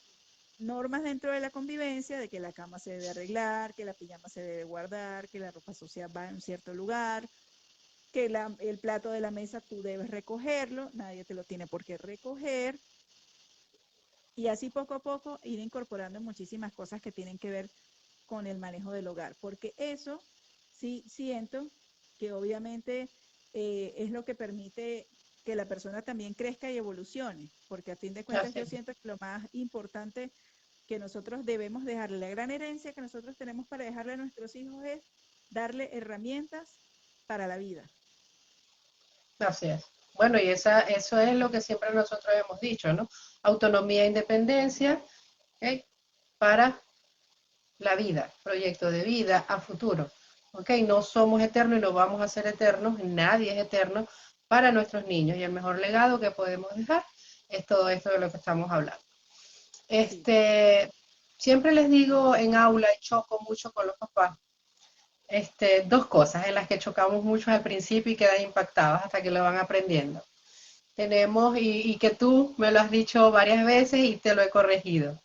normas dentro de la convivencia, de que la cama se debe arreglar, que la pijama se debe guardar, que la ropa sucia va en un cierto lugar, que el plato de la mesa tú debes recogerlo, nadie te lo tiene por qué recoger, y así poco a poco ir incorporando muchísimas cosas que tienen que ver con el manejo del hogar, porque eso sí siento que obviamente es lo que permite que la persona también crezca y evolucione, porque a fin de cuentas Así yo es. siento que lo más importante que nosotros debemos dejarle, la gran herencia que nosotros tenemos para dejarle a nuestros hijos es darle herramientas para la vida. Así es. Bueno, y eso es lo que siempre nosotros hemos dicho, ¿no? Autonomía e independencia, ¿ok? Para la vida, proyecto de vida a futuro. ¿Ok? No somos eternos y no vamos a ser eternos, nadie es eterno para nuestros niños y el mejor legado que podemos dejar es todo esto de lo que estamos hablando. Sí, Siempre les digo en aula y choco mucho con los papás, dos cosas en las que chocamos mucho al principio y quedan impactados hasta que lo van aprendiendo. Tenemos, y que tú me lo has dicho varias veces y te lo he corregido,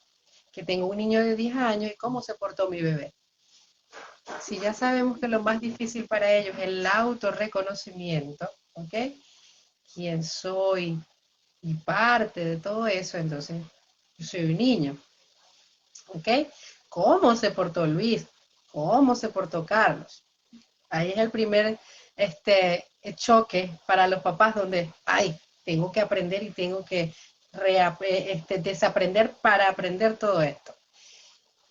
que tengo un niño de 10 años y cómo se portó mi bebé. Si ya sabemos que lo más difícil para ellos es el autorreconocimiento, ¿ok? ¿Quién soy? Y parte de todo eso, entonces, yo soy un niño, ¿ok? ¿Cómo se portó Luis? ¿Cómo se portó Carlos? Ahí es el primer choque para los papás donde, ay, tengo que aprender y tengo que desaprender para aprender todo esto.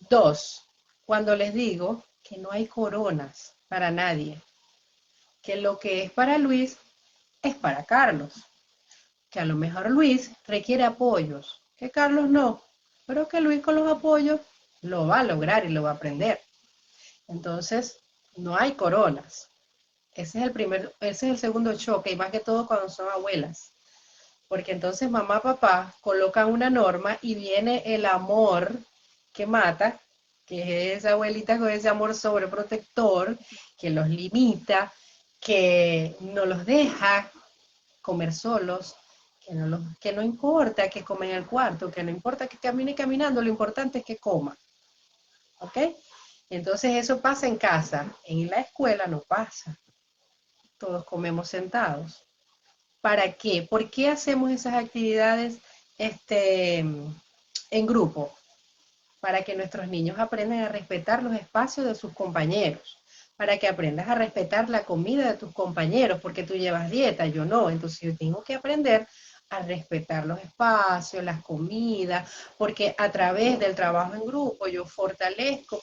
Dos, cuando les digo que no hay coronas para nadie, que lo que es para Luis es para Carlos, que a lo mejor Luis requiere apoyos, que Carlos no, pero que Luis con los apoyos lo va a lograr y lo va a aprender. Entonces, no hay coronas. Ese es el segundo choque, y más que todo cuando son abuelas. Porque entonces mamá, papá colocan una norma y viene el amor que mata, que es esa abuelita con ese amor sobreprotector, que los limita, que no los deja comer solos, que no importa que comen en el cuarto, que no importa que camine caminando, lo importante es que coma. ¿Ok? Entonces eso pasa en casa, en la escuela no pasa. Todos comemos sentados. ¿Para qué? ¿Por qué hacemos esas actividades en grupo? Para que nuestros niños aprendan a respetar los espacios de sus compañeros, para que aprendas a respetar la comida de tus compañeros, porque tú llevas dieta, yo no, entonces yo tengo que aprender a respetar los espacios, las comidas, porque a través del trabajo en grupo yo fortalezco,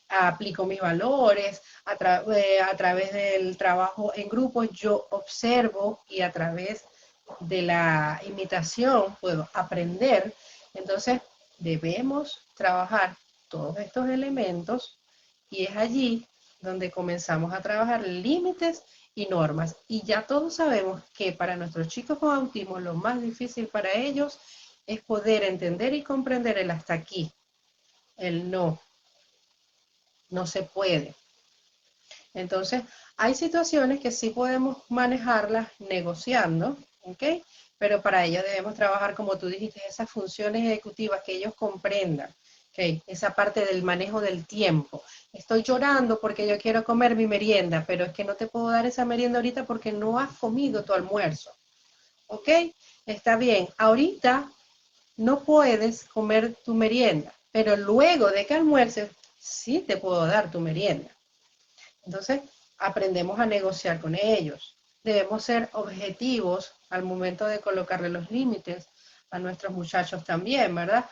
aplico mis valores, a través del trabajo en grupo yo observo y a través de la imitación puedo aprender. Entonces debemos trabajar todos estos elementos y es allí donde comenzamos a trabajar límites y normas. Y ya todos sabemos que para nuestros chicos con autismo lo más difícil para ellos es poder entender y comprender el hasta aquí, el no, no se puede. Entonces, hay situaciones que sí podemos manejarlas negociando, ¿ok? Pero para ello debemos trabajar, como tú dijiste, esas funciones ejecutivas que ellos comprendan, ¿ok? Esa parte del manejo del tiempo. Estoy llorando porque yo quiero comer mi merienda, pero es que no te puedo dar esa merienda ahorita porque no has comido tu almuerzo, ¿ok? Está bien, ahorita no puedes comer tu merienda, pero luego de que almuerces, sí te puedo dar tu merienda. Entonces, aprendemos a negociar con ellos. Debemos ser objetivos al momento de colocarle los límites a nuestros muchachos también, ¿verdad?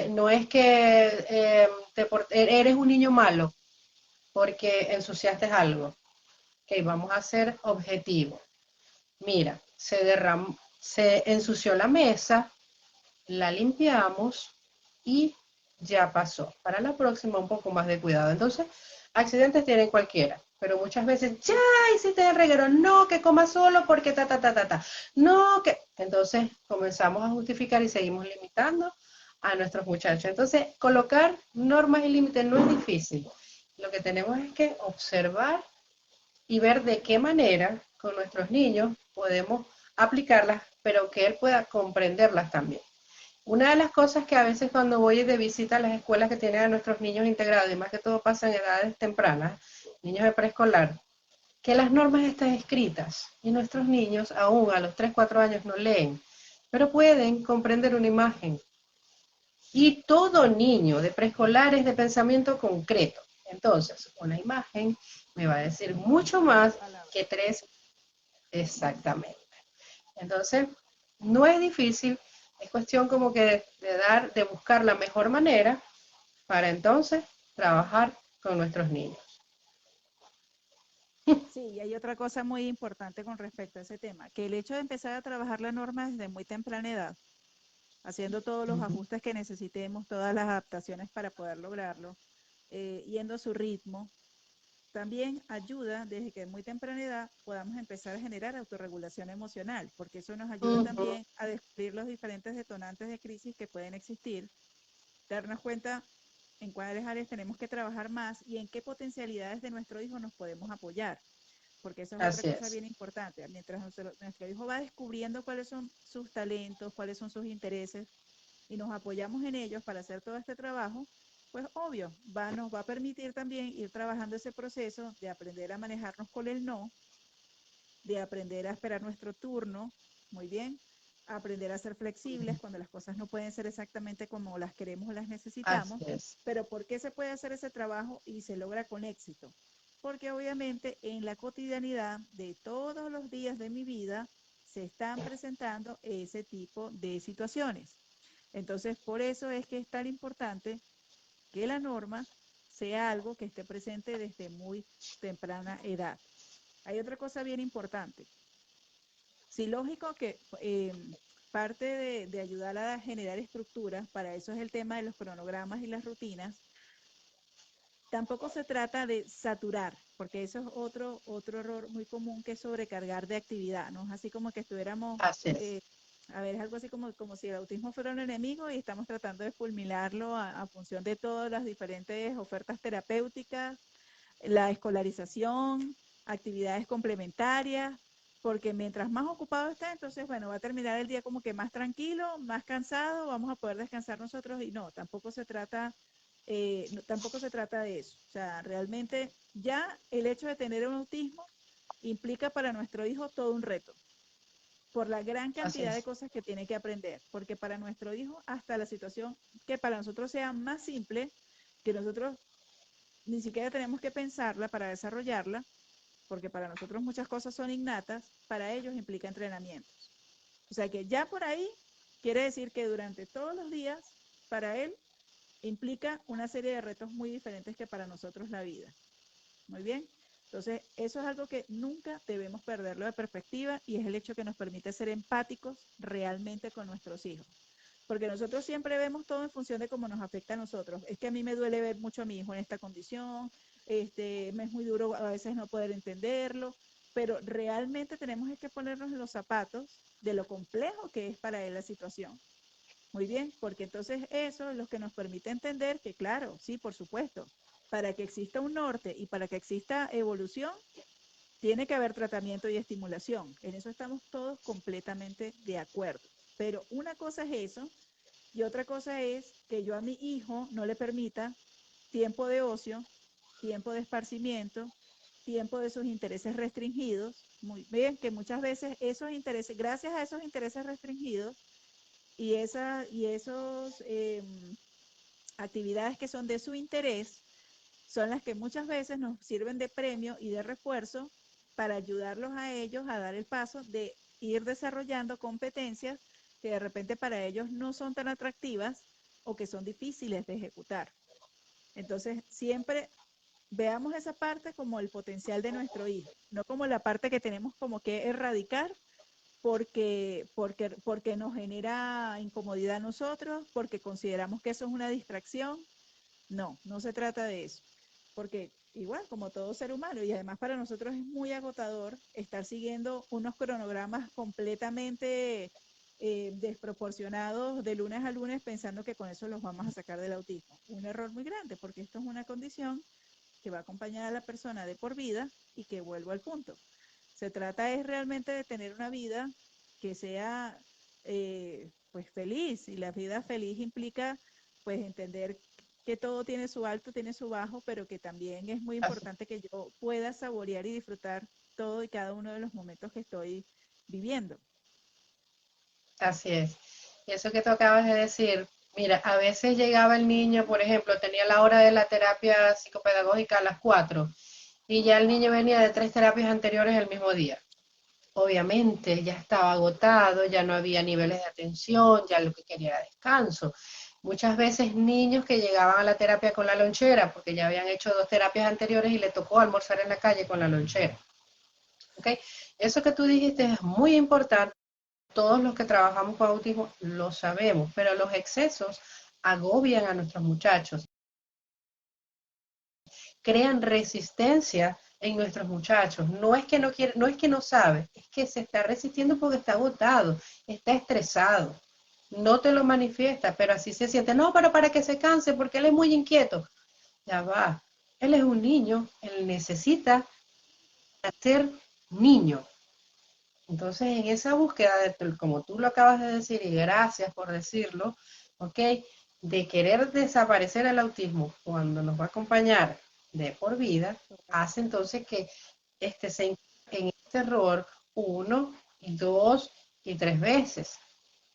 No es que eres un niño malo porque ensuciaste algo. Ok, vamos a ser objetivos. Mira, se ensució la mesa, la limpiamos y ya pasó. Para la próxima un poco más de cuidado. Entonces, accidentes tienen cualquiera, pero muchas veces, ya hiciste el reguero, no, que coma solo porque ta, ta, ta, ta, ta. No, que... Entonces comenzamos a justificar y seguimos limitando a nuestros muchachos. Entonces, colocar normas y límites no es difícil. Lo que tenemos es que observar y ver de qué manera con nuestros niños podemos aplicarlas, pero que él pueda comprenderlas también. Una de las cosas que a veces cuando voy de visita a las escuelas que tienen a nuestros niños integrados, y más que todo pasa en edades tempranas, niños de preescolar, que las normas están escritas y nuestros niños aún a los 3 4 años no leen, pero pueden comprender una imagen. Y todo niño de preescolar es de pensamiento concreto. Entonces, una imagen me va a decir mucho más que tres exactamente. Entonces, no es difícil, es cuestión como que de buscar la mejor manera para entonces trabajar con nuestros niños. Sí, y hay otra cosa muy importante con respecto a ese tema, que el hecho de empezar a trabajar la norma desde muy temprana edad, haciendo todos los ajustes que necesitemos, todas las adaptaciones para poder lograrlo, yendo a su ritmo, también ayuda desde que en muy temprana edad podamos empezar a generar autorregulación emocional, porque eso nos ayuda también a descubrir los diferentes detonantes de crisis que pueden existir, darnos cuenta en cuáles áreas tenemos que trabajar más y en qué potencialidades de nuestro hijo nos podemos apoyar, porque eso es otra Así cosa es. bien importante. Mientras nuestro hijo va descubriendo cuáles son sus talentos, cuáles son sus intereses y nos apoyamos en ellos para hacer todo este trabajo, pues obvio, nos va a permitir también ir trabajando ese proceso de aprender a manejarnos con el no, de aprender a esperar nuestro turno, muy bien, a aprender a ser flexibles cuando las cosas no pueden ser exactamente como las queremos o las Así necesitamos, es. pero ¿por qué se puede hacer ese trabajo y se logra con éxito? porque obviamente en la cotidianidad de todos los días de mi vida se están presentando ese tipo de situaciones. Entonces, por eso es que es tan importante que la norma sea algo que esté presente desde muy temprana edad. Hay otra cosa bien importante. Sí, lógico que parte de ayudar a generar estructuras, para eso es el tema de los cronogramas y las rutinas. Tampoco se trata de saturar, porque eso es otro error muy común, que es sobrecargar de actividad, ¿no? Es así como que estuviéramos, Así es. a ver, es algo así como si el autismo fuera un enemigo y estamos tratando de fulminarlo a función de todas las diferentes ofertas terapéuticas, la escolarización, actividades complementarias, porque mientras más ocupado está, entonces, bueno, va a terminar el día como que más tranquilo, más cansado, vamos a poder descansar nosotros y no, tampoco se trata de eso. O sea, realmente ya el hecho de tener un autismo implica para nuestro hijo todo un reto, por la gran Así cantidad de es. cosas que tiene que aprender, porque para nuestro hijo hasta la situación que para nosotros sea más simple, que nosotros ni siquiera tenemos que pensarla para desarrollarla, porque para nosotros muchas cosas son innatas, para ellos implica entrenamientos. O sea que ya por ahí quiere decir que durante todos los días, para él, implica una serie de retos muy diferentes que para nosotros la vida. Muy bien. Entonces, eso es algo que nunca debemos perderlo de perspectiva y es el hecho que nos permite ser empáticos realmente con nuestros hijos. Porque nosotros siempre vemos todo en función de cómo nos afecta a nosotros. Es que a mí me duele ver mucho a mi hijo en esta condición, me es muy duro a veces no poder entenderlo, pero realmente tenemos que ponernos en los zapatos de lo complejo que es para él la situación. Muy bien, porque entonces eso es lo que nos permite entender que, claro, sí, por supuesto, para que exista un norte y para que exista evolución, tiene que haber tratamiento y estimulación. En eso estamos todos completamente de acuerdo. Pero una cosa es eso y otra cosa es que yo a mi hijo no le permita tiempo de ocio, tiempo de esparcimiento, tiempo de sus intereses restringidos. Muy bien, que muchas veces esos intereses, gracias a esos intereses restringidos y esos actividades que son de su interés, son las que muchas veces nos sirven de premio y de refuerzo para ayudarlos a ellos a dar el paso de ir desarrollando competencias que de repente para ellos no son tan atractivas o que son difíciles de ejecutar. Entonces, siempre veamos esa parte como el potencial de nuestro hijo, no como la parte que tenemos como que erradicar porque nos genera incomodidad a nosotros, porque consideramos que eso es una distracción. No, no se trata de eso, porque igual como todo ser humano, y además para nosotros es muy agotador estar siguiendo unos cronogramas completamente desproporcionados de lunes a lunes pensando que con eso los vamos a sacar del autismo. Un error muy grande, porque esto es una condición que va a acompañar a la persona de por vida y que vuelvo al punto. Se trata es realmente de tener una vida que sea pues feliz, y la vida feliz implica pues entender que todo tiene su alto, tiene su bajo, pero que también es muy Así, importante que yo pueda saborear y disfrutar todo y cada uno de los momentos que estoy viviendo. así es. Y eso que tú acabas de decir, mira, a veces llegaba el niño, por ejemplo, tenía la hora de la terapia psicopedagógica a las 4 y ya el niño venía de 3 terapias anteriores el mismo día. Obviamente ya estaba agotado, ya no había niveles de atención, ya lo que quería era descanso. Muchas veces niños que llegaban a la terapia con la lonchera, porque ya habían hecho 2 terapias anteriores y le tocó almorzar en la calle con la lonchera. ¿Okay? Eso que tú dijiste es muy importante. Todos los que trabajamos con autismo lo sabemos, pero los excesos agobian a nuestros muchachos, crean resistencia en nuestros muchachos. No es que no quiere, no es que no sabe, es que se está resistiendo porque está agotado, está estresado. No te lo manifiesta, pero así se siente. No, pero para que se canse, porque él es muy inquieto. Ya va. Él es un niño, él necesita ser niño. Entonces, en esa búsqueda, como tú lo acabas de decir, y gracias por decirlo, ¿ok? De querer desaparecer el autismo cuando nos va a acompañar de por vida, hace entonces que se incurra en este error 1, 2 y 3 veces.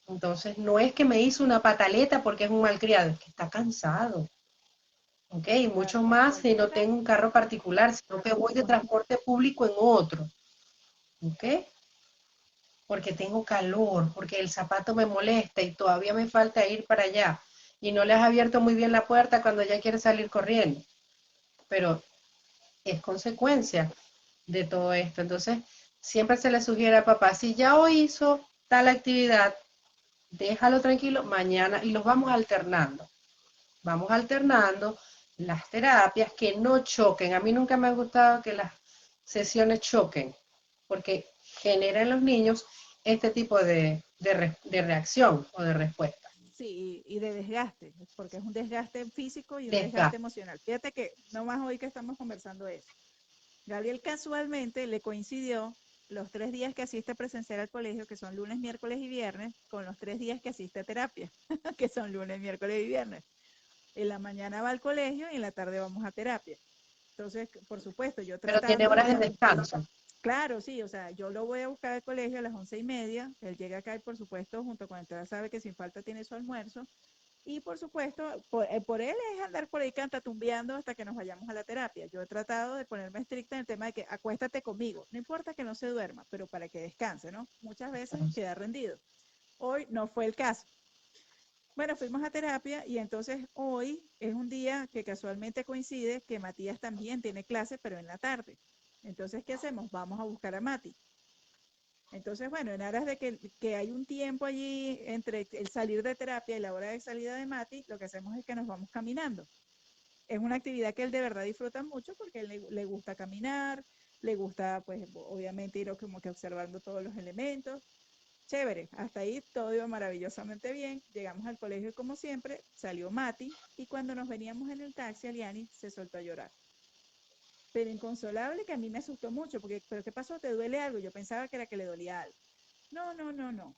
Entonces, no es que me hizo una pataleta porque es un malcriado, es que está cansado. ¿ok? Mucho Claro, más si no cualquiera. tengo un carro particular, sino que voy de transporte público en otro, ¿ok? Porque tengo calor, porque el zapato me molesta y todavía me falta ir para allá. Y no le has abierto muy bien la puerta cuando ya quiere salir corriendo. Pero es consecuencia de todo esto. Entonces, siempre se le sugiere al papá, si ya hoy hizo tal actividad, déjalo tranquilo, mañana, y los vamos alternando. Vamos alternando las terapias que no choquen. A mí nunca me ha gustado que las sesiones choquen, porque genera en los niños este tipo de reacción o de respuesta. Sí, y de desgaste, porque es un desgaste físico y un desgaste Desgaste. emocional. Fíjate que nomás hoy que estamos conversando eso. Gabriel casualmente le coincidió los 3 días que asiste presencial al colegio, que son lunes, miércoles y viernes, con los 3 días que asiste a terapia, que son lunes, miércoles y viernes. En la mañana va al colegio y en la tarde vamos a terapia. Entonces, por supuesto, yo Pero tiene tratando, horas de yo, descanso. claro, sí, o sea, yo lo voy a buscar al colegio a las 11:30, él llega acá y por supuesto, junto con él, sabe que sin falta tiene su almuerzo, y por supuesto, por él es andar por ahí cantatumbeando hasta que nos vayamos a la terapia. Yo he tratado de ponerme estricta en el tema de que acuéstate conmigo, no importa que no se duerma, pero para que descanse, ¿no? Muchas veces queda rendido. Hoy no fue el caso. Bueno, fuimos a terapia y entonces hoy es un día que casualmente coincide que Matías también tiene clase, pero en la tarde. Entonces, ¿qué hacemos? Vamos a buscar a Mati. Entonces, bueno, en aras de que hay un tiempo allí entre el salir de terapia y la hora de salida de Mati, lo que hacemos es que nos vamos caminando. Es una actividad que él de verdad disfruta mucho porque le gusta caminar, le gusta, pues, obviamente ir como que observando todos los elementos. Chévere, hasta ahí todo iba maravillosamente bien. Llegamos al colegio como siempre, salió Mati y cuando nos veníamos en el taxi, Aliani se soltó a llorar. Pero inconsolable, que a mí me asustó mucho, porque, ¿pero qué pasó? ¿Te duele algo? Yo pensaba que era que le dolía algo. No, no, no, no.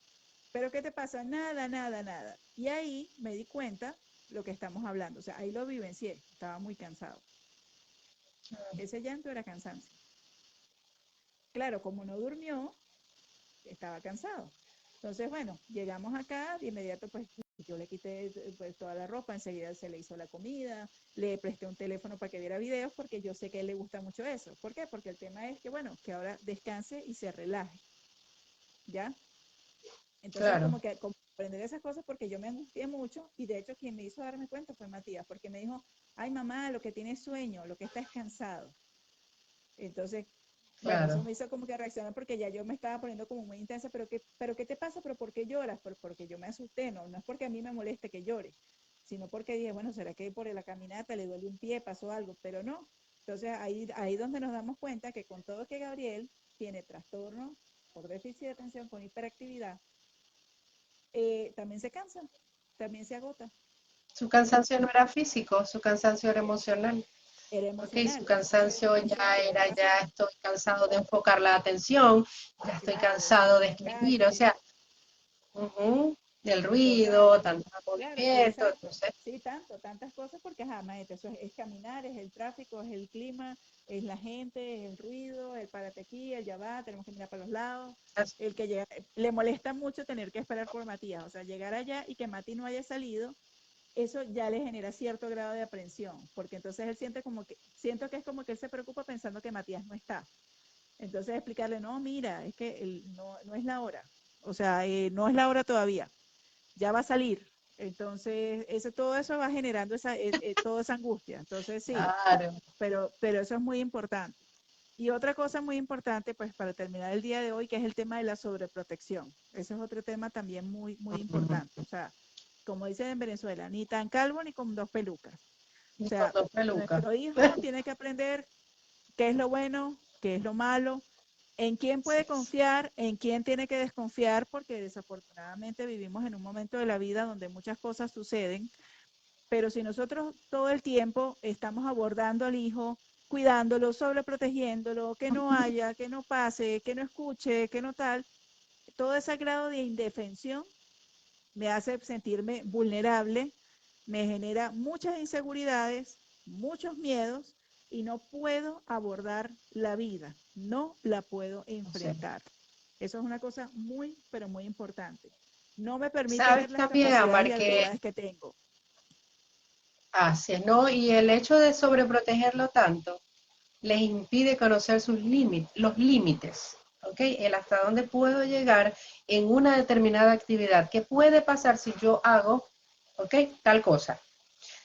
¿Pero qué te pasa? Nada, nada, nada. Y ahí me di cuenta lo que estamos hablando. O sea, ahí lo vivencié. Estaba muy cansado. Ese llanto era cansancio. Claro, como no durmió, estaba cansado. Entonces, bueno, llegamos acá, de inmediato pues yo le quité pues, toda la ropa, enseguida se le hizo la comida, le presté un teléfono para que viera videos porque yo sé que a él le gusta mucho eso. ¿Por qué? Porque el tema es que, bueno, que ahora descanse y se relaje, ¿ya? Entonces, Claro. como aprender esas cosas porque yo me angustié mucho y de hecho quien me hizo darme cuenta fue Matías, porque me dijo, ay mamá, lo que tiene es sueño, lo que está es cansado. Entonces, bueno, eso Claro. me hizo como que reaccionar porque ya yo me estaba poniendo como muy intensa, pero ¿qué te pasa? ¿Pero por qué lloras? Porque yo me asusté, no es porque a mí me moleste que llore, sino porque dije, bueno, ¿será que por la caminata le duele un pie, pasó algo? Pero no. Entonces ahí donde nos damos cuenta que con todo que Gabriel tiene trastorno por déficit de atención con hiperactividad, también se cansa, también se agota. Su cansancio no era físico, su cansancio era emocional. Era Ok, su emocional. Entonces, cansancio eso es lo ya que está era, ya pasando. estoy cansado de enfocar la atención, ya estoy Claro, de cansado salir de a la escribir, o calle, sea, del de cosas, ruido, tanto claro, movimiento, entonces, sí, tantas cosas, porque ajá, maestro, eso es caminar, es el tráfico, es el clima, es la gente, es el ruido, el párate aquí, el ya va, tenemos que mirar para los lados, el que llega, le molesta mucho tener que esperar por Matías, o sea, llegar allá y que Mati no haya salido, eso ya le genera cierto grado de aprensión, porque entonces él siento que es como que él se preocupa pensando que Matías no está. Entonces explicarle, no, mira, es que no es la hora, o sea, no es la hora todavía, ya va a salir. Entonces, todo eso va generando toda esa angustia. Entonces, sí, claro. pero eso es muy importante. Y otra cosa muy importante, pues para terminar el día de hoy, que es el tema de la sobreprotección. Ese es otro tema también muy, muy Ujú. importante. O sea, como dicen en Venezuela, ni tan calvo ni con dos pelucas. O Y con sea, dos pelucas. nuestro hijo tiene que aprender qué es lo bueno, qué es lo malo, en quién Sí, puede confiar, en quién tiene que desconfiar, porque desafortunadamente vivimos en un momento de la vida donde muchas cosas suceden, pero si nosotros todo el tiempo estamos abordando al hijo, cuidándolo, sobreprotegiéndolo, que no haya, que no pase, que no escuche, que no tal, todo ese grado de indefensión me hace sentirme vulnerable, me genera muchas inseguridades, muchos miedos y no puedo abordar la vida, no la puedo sí. enfrentar. Eso es una cosa muy, pero muy importante. No me permite ver ¿Sabes las también, capacidades y Amar, que habilidades que tengo. Así es, ¿no? Y el hecho de sobreprotegerlo tanto les impide conocer sus límites, los límites, ¿ok? El hasta dónde puedo llegar en una determinada actividad. ¿Qué puede pasar si yo hago, ¿ok? Tal cosa.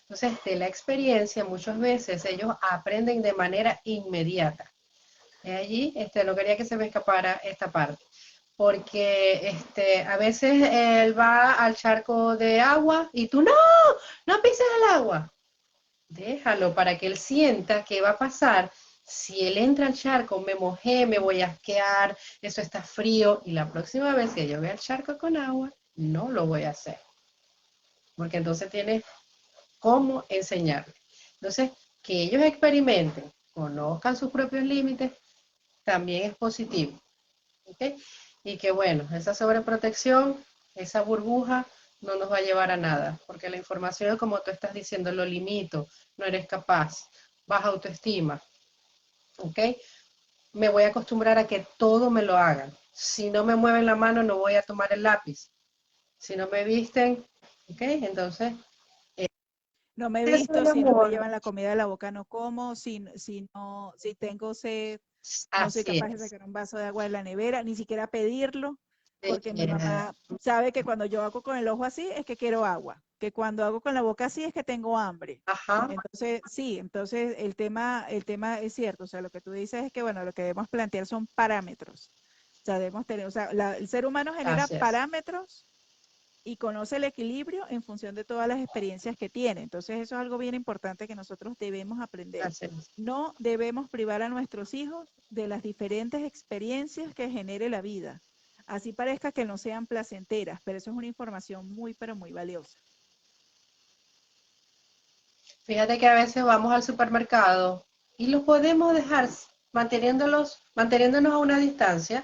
Entonces, de la experiencia, muchas veces ellos aprenden de manera inmediata. De allí, no quería que se me escapara esta parte, porque a veces él va al charco de agua y tú, no, no pises el agua. Déjalo para que él sienta qué va a pasar. Si él entra al charco, me mojé, me voy a asquear, eso está frío, y la próxima vez que yo vea el charco con agua, no lo voy a hacer, porque entonces tiene cómo enseñarle. Entonces, que ellos experimenten, conozcan sus propios límites, también es positivo. ¿Ok? Y que bueno, esa sobreprotección, esa burbuja, no nos va a llevar a nada, porque la información, como tú estás diciendo, lo limito, no eres capaz, baja autoestima, ¿ok? Me voy a acostumbrar a que todo me lo hagan. Si no me mueven la mano, no voy a tomar el lápiz. Si no me visten, ¿ok? Entonces, No me he eso visto, del si no me amor, llevan la comida de la boca no como, si no, si tengo sed, no soy así capaz de es. sacar un vaso de agua de la nevera, ni siquiera pedirlo, porque mi Eh, mamá sabe que cuando yo hago con el ojo así es que quiero agua, que cuando hago con la boca así es que tengo hambre. ajá, Entonces, sí, entonces el tema es cierto, o sea, lo que tú dices es que, bueno, lo que debemos plantear son parámetros. O sea, debemos tener, o sea, el ser humano genera así es, parámetros y conoce el equilibrio en función de todas las experiencias que tiene. Entonces eso es algo bien importante que nosotros debemos aprender. así es. No debemos privar a nuestros hijos de las diferentes experiencias que genere la vida. Así parezca que no sean placenteras, pero eso es una información muy, pero muy valiosa. Fíjate que a veces vamos al supermercado y los podemos dejar manteniéndonos a una distancia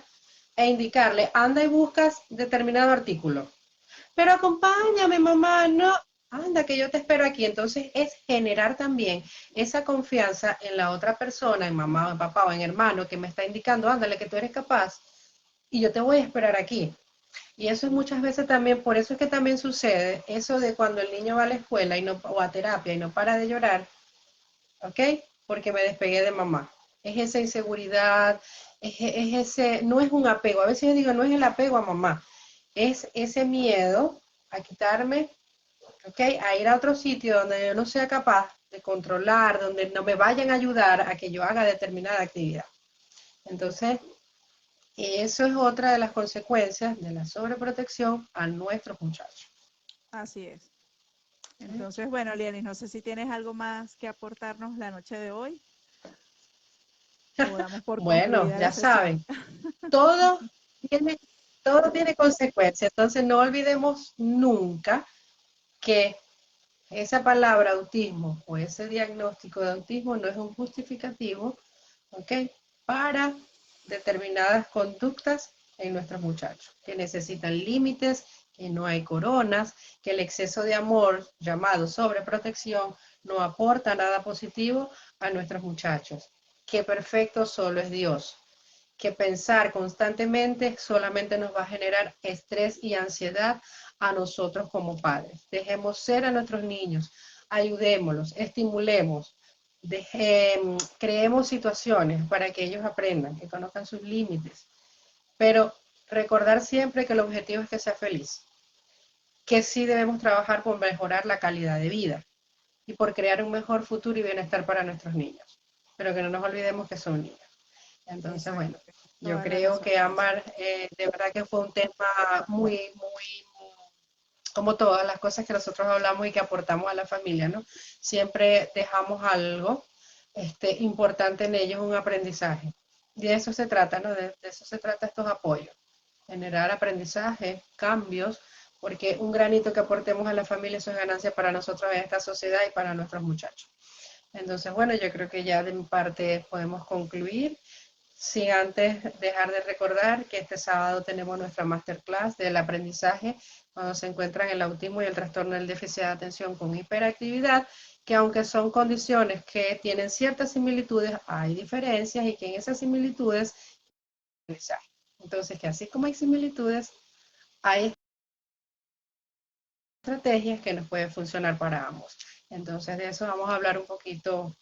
e indicarle, anda y buscas determinado artículo. Pero acompáñame, mamá, no, anda que yo te espero aquí. Entonces es generar también esa confianza en la otra persona, en mamá o en papá o en hermano que me está indicando, ándale que tú eres capaz y yo te voy a esperar aquí. Y eso es muchas veces también, por eso es que también sucede eso de cuando el niño va a la escuela y no, o a terapia y no para de llorar, ¿ok? Porque me despegué de mamá. Es esa inseguridad, es ese, no es un apego. A veces yo digo, no es el apego a mamá, es ese miedo a quitarme, ¿ok? A ir a otro sitio donde yo no sea capaz de controlar, donde no me vayan a ayudar a que yo haga determinada actividad. Entonces, eso es otra de las consecuencias de la sobreprotección a nuestros muchachos. Así es. Entonces, bueno, Lianis, no sé si tienes algo más que aportarnos la noche de hoy o damos por Bueno, concluida la ya sesión. saben, todo tiene, todo tiene consecuencias. Entonces no olvidemos nunca que esa palabra autismo o ese diagnóstico de autismo no es un justificativo, ¿ok? Para determinadas conductas en nuestros muchachos, que necesitan límites, que no hay coronas, que el exceso de amor llamado sobreprotección no aporta nada positivo a nuestros muchachos, que perfecto solo es Dios, que pensar constantemente solamente nos va a generar estrés y ansiedad a nosotros como padres. Dejemos ser a nuestros niños, ayudémoslos, estimulemos, creemos situaciones para que ellos aprendan, que conozcan sus límites, pero recordar siempre que el objetivo es que sea feliz, que sí debemos trabajar por mejorar la calidad de vida y por crear un mejor futuro y bienestar para nuestros niños, pero que no nos olvidemos que son niños. Entonces, Exacto, bueno, tienes yo toda la creo razón que en eso. Amar, de verdad que fue un tema muy, como todas las cosas que nosotros hablamos y que aportamos a la familia, ¿no? Siempre dejamos algo importante en ellos, un aprendizaje. Y de eso se trata, ¿no? De eso se trata estos apoyos, generar aprendizaje, cambios, porque un granito que aportemos a la familia, eso es ganancia para nosotros en esta sociedad y para nuestros muchachos. Entonces, bueno, yo creo que ya de mi parte podemos concluir. Sin antes dejar de recordar que este sábado tenemos nuestra masterclass del aprendizaje cuando se encuentran el autismo y el trastorno del déficit de atención con hiperactividad, que aunque son condiciones que tienen ciertas similitudes, hay diferencias y que en esas similitudes, entonces que así como hay similitudes, hay estrategias que nos pueden funcionar para ambos. Entonces de eso vamos a hablar un poquito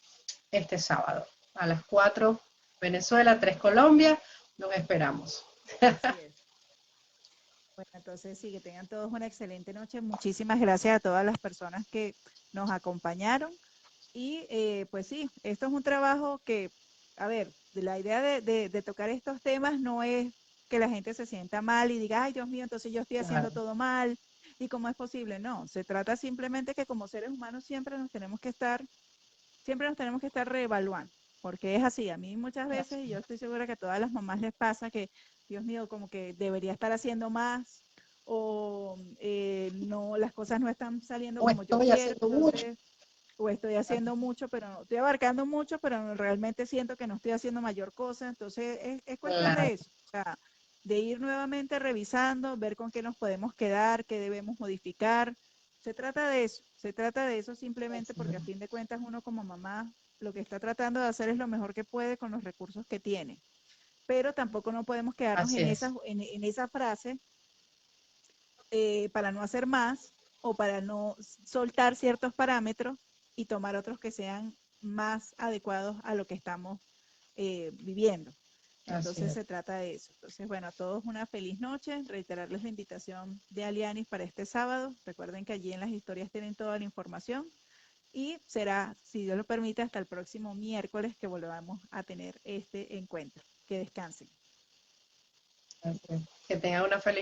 este sábado. A las 4 Venezuela, 3 Colombia, los esperamos. Así es. Bueno, entonces sí, que tengan todos una excelente noche. Muchísimas gracias a todas las personas que nos acompañaron. Y pues sí, esto es un trabajo que, a ver, la idea de tocar estos temas no es que la gente se sienta mal y diga, ay Dios mío, entonces yo estoy haciendo Claro. todo mal. ¿Y cómo es posible? No, se trata simplemente que como seres humanos siempre nos tenemos que estar reevaluando, porque es así. A mí muchas veces, y yo estoy segura que a todas las mamás les pasa que, Dios mío, como que debería estar haciendo más o no, las cosas no están saliendo O como yo estoy quiero, haciendo mucho. entonces, o estoy haciendo mucho, pero no, estoy abarcando mucho, pero realmente siento que no estoy haciendo mayor cosa, entonces es cuestión Claro, de eso, o sea, de ir nuevamente revisando, ver con qué nos podemos quedar, qué debemos modificar. Se trata de eso simplemente porque a fin de cuentas uno como mamá lo que está tratando de hacer es lo mejor que puede con los recursos que tiene. Pero tampoco no podemos quedarnos así es. en esa frase para no hacer más o para no soltar ciertos parámetros y tomar otros que sean más adecuados a lo que estamos viviendo. Así Entonces es. se trata de eso. Entonces, bueno, a todos una feliz noche. Reiterarles la invitación de Alianis para este sábado. Recuerden que allí en las historias tienen toda la información y será, si Dios lo permite, hasta el próximo miércoles que volvamos a tener este encuentro. Que descansen. Así es. Que tengan una feliz